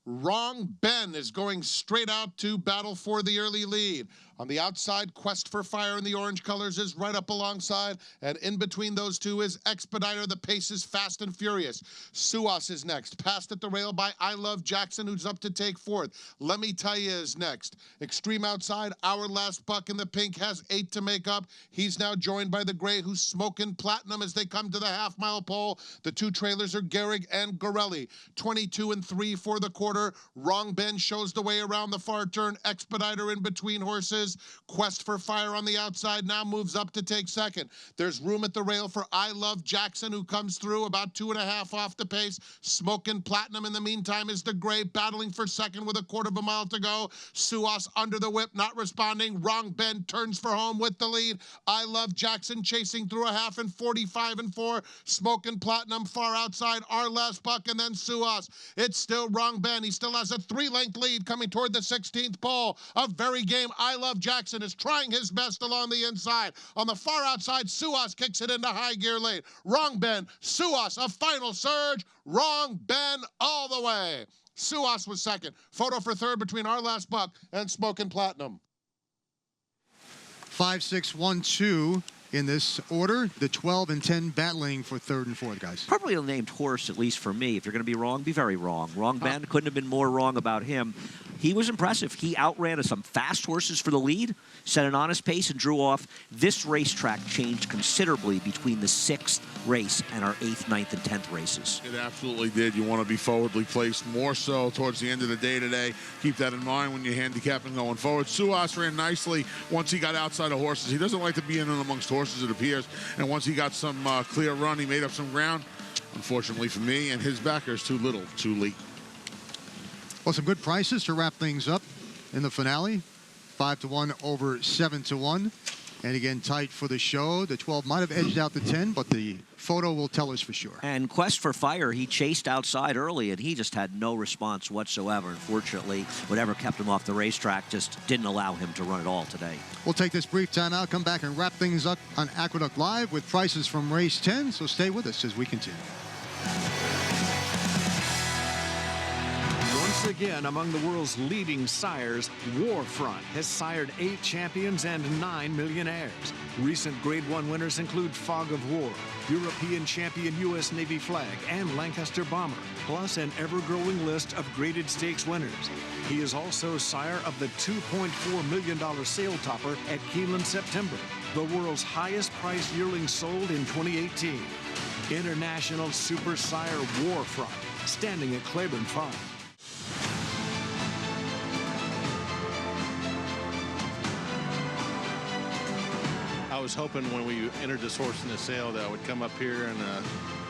Wrong Ben is going straight out to battle for the early lead. On the outside, Quest for Fire in the orange colors is right up alongside, and in between those two is Expediter. The pace is fast and furious. Suas is next, passed at the rail by I Love Jackson, who's up to take fourth. Let Me Tell You is next. Extreme outside, Our Last Buck in the pink has 8 to make up. He's now joined by the gray, who's smoking platinum as they come to the half-mile pole. The two trailers are Gehrig and Gorelli. 22 and 3 for the quarter. Wrong Ben shows the way around the far turn. Expediter in between horses. Quest for Fire on the outside now moves up to take second. There's room at the rail for I Love Jackson, who comes through about 2.5 off the pace. Smoking Platinum in the meantime is the gray, battling for second with a quarter of a mile to go. Suas under the whip, not responding. Wrong Ben turns for home with the lead. I Love Jackson chasing through a half and 45 and 4. Smoking Platinum far outside. Our Last Buck and then Suas. It's still Wrong Ben. He still has a 3-length lead coming toward the 16th pole. A very game I Love Jackson is trying his best along the inside. On the far outside, Suas kicks it into high gear late. Wrong Ben, Suas, a final surge. Wrong Ben all the way. Suas was second. Photo for third between Our Last Buck and Smokin' Platinum. 5, 6, 1, 2 in this order. The 12 and 10 battling for third and fourth, guys. Probably a named horse, at least for me. If you're going to be wrong, be very wrong. Wrong Ben couldn't have been more wrong about him. He was impressive. He outran some fast horses for the lead, set an honest pace, and drew off. This racetrack changed considerably between the 6th race and our 8th, 9th, and 10th races. It absolutely did. You want to be forwardly placed more so towards the end of the day today. Keep that in mind when you're handicapping going forward. Suas ran nicely once he got outside of horses. He doesn't like to be in and amongst horses, it appears. And once he got some clear run, he made up some ground. Unfortunately for me and his backers, too little, too late. Well, some good prices to wrap things up in the finale. 5 to 1 over 7 to 1. And again, tight for the show. The 12 might have edged out the 10, but the photo will tell us for sure. And Quest for Fire, he chased outside early, and he just had no response whatsoever. Unfortunately, whatever kept him off the racetrack just didn't allow him to run at all today. We'll take this brief timeout, come back and wrap things up on Aqueduct Live with prices from race 10. So stay with us as we continue. Once again, among the world's leading sires, Warfront has sired 8 champions and 9 millionaires. Recent Grade 1 winners include Fog of War, European champion U.S. Navy Flag, and Lancaster Bomber, plus an ever-growing list of graded stakes winners. He is also sire of the $2.4 million sale topper at Keeneland September, the world's highest-priced yearling sold in 2018. International Super Sire Warfront, standing at Claiborne Farm. I was hoping when we entered this horse in the sale that I would come up here and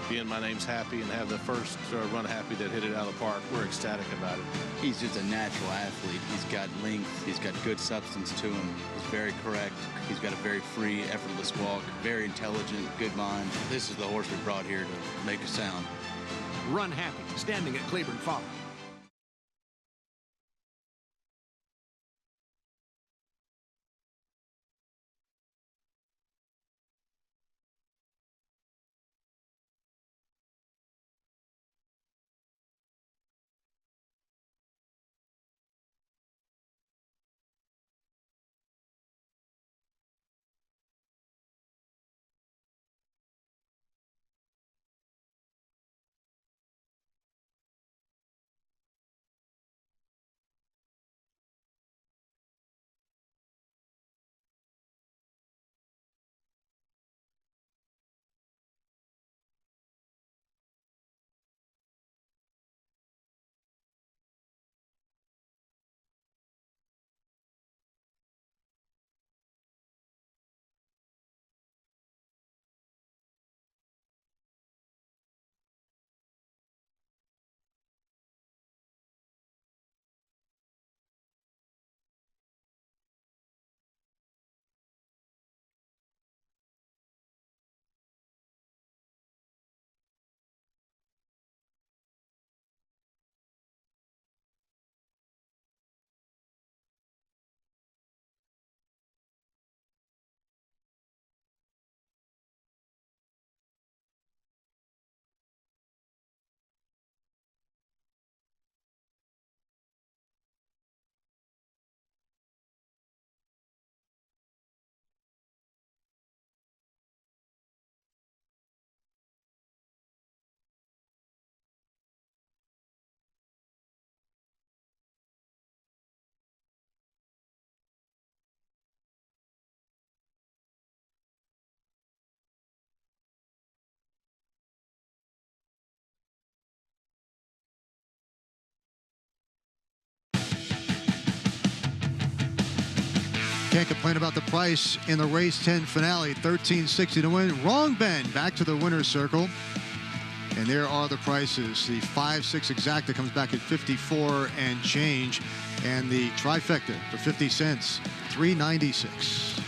being my name's Happy and have the first run Happy that hit it out of the park. We're ecstatic about it. He's just a natural athlete. He's got length. He's got good substance to him. He's very correct. He's got a very free, effortless walk. Very intelligent, good mind. This is the horse we brought here to make a sound. Run Happy, standing at Claiborne Farm. Can't complain about the price in the race 10 finale. $13.60 to win. Wrong bend back to the winner's circle. And there are the prices. The 5-6 exacta comes back at 54 and change. And the trifecta for 50 cents, $3.96.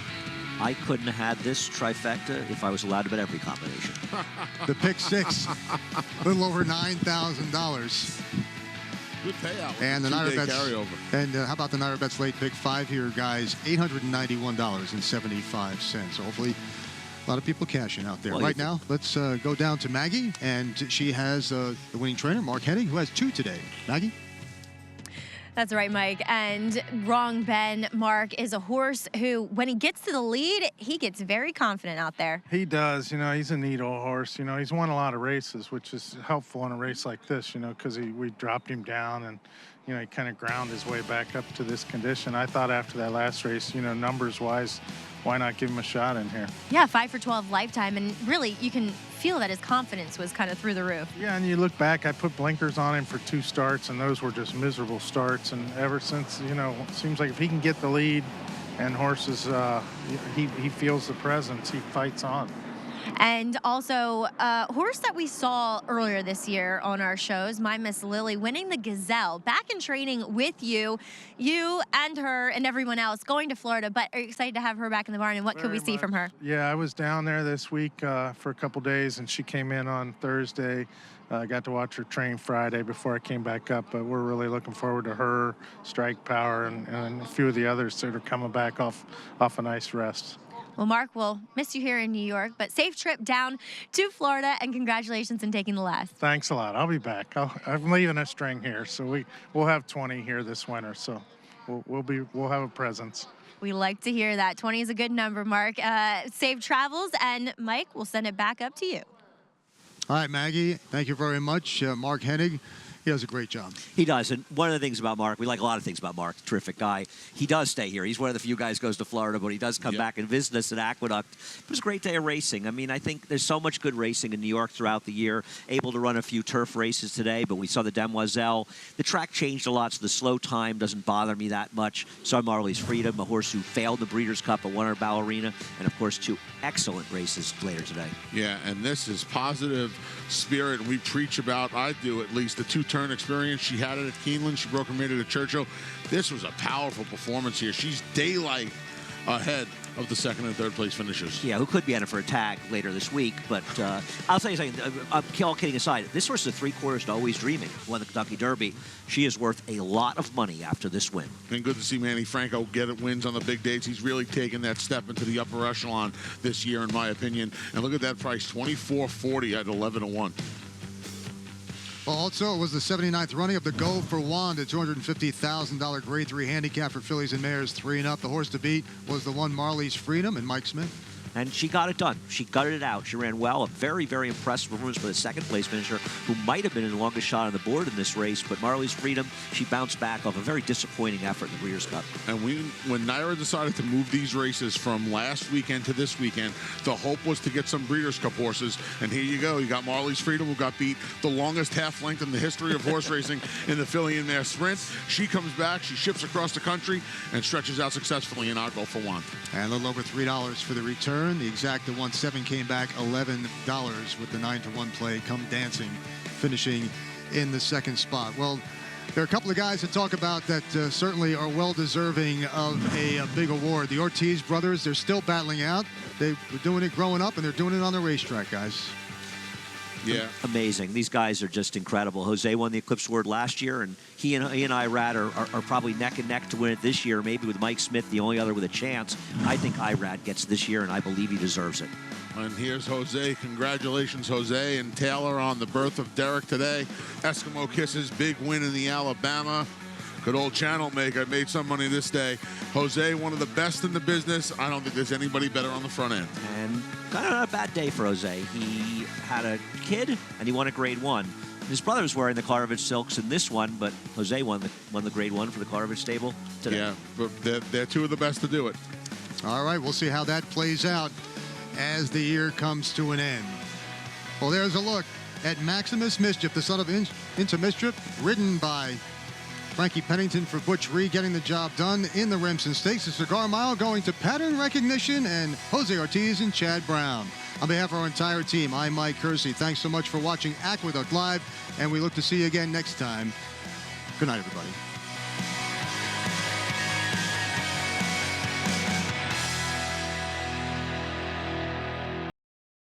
I couldn't have had this trifecta if I was allowed to bet every combination. The pick six, a little over $9,000. Good payout. And the two-day NYRA bets. carryover. And how about the NYRA bets late pick 5 here, guys? $891.75. So hopefully a lot of people cashing out there. Well, right now, let's go down to Maggie. And she has the winning trainer, Mark Hennig, who has 2 today. Maggie? That's right, Mike. And Wrong Ben, Mark, is a horse who, when he gets to the lead, he gets very confident out there. He does. You know, he's a neat old horse. You know, he's won a lot of races, which is helpful in a race like this, you know, because we dropped him down and, you know, he kind of ground his way back up to this condition. I thought after that last race, you know, numbers-wise, why not give him a shot in here? Yeah, 5 for 12 lifetime. And really, you can feel that his confidence was kind of through the roof. Yeah, and you look back, I put blinkers on him for 2 starts, and those were just miserable starts. And ever since, you know, it seems like if he can get the lead and horses, he feels the presence, he fights on. And also, a horse that we saw earlier this year on our shows, My Miss Lily, winning the Gazelle, back in training with you and her and everyone else going to Florida, but are you excited to have her back in the barn, and what could we see from her? Yeah, I was down there this week for a couple days, and she came in on Thursday. I got to watch her train Friday before I came back up, but we're really looking forward to her, Strike Power, and a few of the others that are coming back off a nice rest. Well, Mark, we'll miss you here in New York, but safe trip down to Florida, and congratulations on taking the last. Thanks a lot. I'll be back. I'm leaving a string here, so we'll have 20 here this winter, so we'll have a presence. We like to hear that. 20 is a good number, Mark. Safe travels, and Mike, we'll send it back up to you. All right, Maggie, thank you very much. Mark Hennig, he does a great job. He does. And one of the things about Mark, we like a lot of things about Mark, terrific guy. He does stay here. He's one of the few guys who goes to Florida, but he does come back and visit us at Aqueduct. It was a great day of racing. I mean, I think there's so much good racing in New York throughout the year. Able to run a few turf races today, but we saw the Demoiselle. The track changed a lot, so the slow time doesn't bother me that much. Saw Marley's Freedom, a horse who failed the Breeders' Cup but won her Ballerina, and of course 2 excellent races later today. Yeah, and this is positive spirit. We preach about, I do at least, the 2-turn experience. She had it at Keeneland. She broke her maiden at Churchill. This was a powerful performance here. She's daylight ahead of the 2nd and 3rd place finishers. Yeah, who could be in it for a tag later this week. But I'll tell you something, all kidding aside, this horse is 3/4 to Always Dreaming, won the Kentucky Derby. She is worth a lot of money after this win. And good to see Manny Franco get it wins on the big dates. He's really taken that step into the upper echelon this year, in my opinion. And look at that price, $24.40 at 11-1. Well, also, it was the 79th running of the Go for Wanda, $250,000 Grade 3 handicap for fillies and mares 3 and up. The horse to beat was the one Marley's Freedom and Mike Smith. And she got it done. She gutted it out. She ran well. A very, very impressive performance for the 2nd place finisher, who might have been in the longest shot on the board in this race. But Marley's Freedom, she bounced back off a very disappointing effort in the Breeders' Cup. And when NYRA decided to move these races from last weekend to this weekend, the hope was to get some Breeders' Cup horses. And here you go. You got Marley's Freedom, who got beat the longest half length in the history of horse racing in the filly and mare sprint. She comes back. She ships across the country and stretches out successfully in our Go for Wanda. And a little over $3 for the return. The exacta 1-7 came back $11 with the 9-1 play. Come Dancing finishing in the 2nd spot. Well, there are a couple of guys to talk about that certainly are well deserving of a big award. The Ortiz brothers, they're still battling out. They were doing it growing up, and they're doing it on the racetrack, guys. Yeah. Amazing. These guys are just incredible. Jose won the Eclipse Award last year, and he and Irad are probably neck and neck to win it this year, maybe with Mike Smith, the only other with a chance. I think Irad gets this year, and I believe he deserves it. And here's Jose. Congratulations, Jose and Taylor, on the birth of Derek today. Eskimo Kisses, big win in the Alabama. Good old channel maker. Made some money this day. Jose, one of the best in the business. I don't think there's anybody better on the front end. And kind of not a bad day for Jose. He had a kid, and he won a Grade 1. His brother was wearing the Klarovich Silks in this one, but Jose won the Grade 1 for the Klarovich stable today. Yeah, but they're 2 of the best to do it. All right, we'll see how that plays out as the year comes to an end. Well, there's a look at Maximus Mischief, the son of Into Mischief, ridden by Frankie Pennington for Butch Reed getting the job done in the Remsen Stakes. The Cigar Mile going to Pattern Recognition and Jose Ortiz and Chad Brown. On behalf of our entire team, I'm Mike Kersey. Thanks so much for watching Aqueduct Live, and we look to see you again next time. Good night, everybody.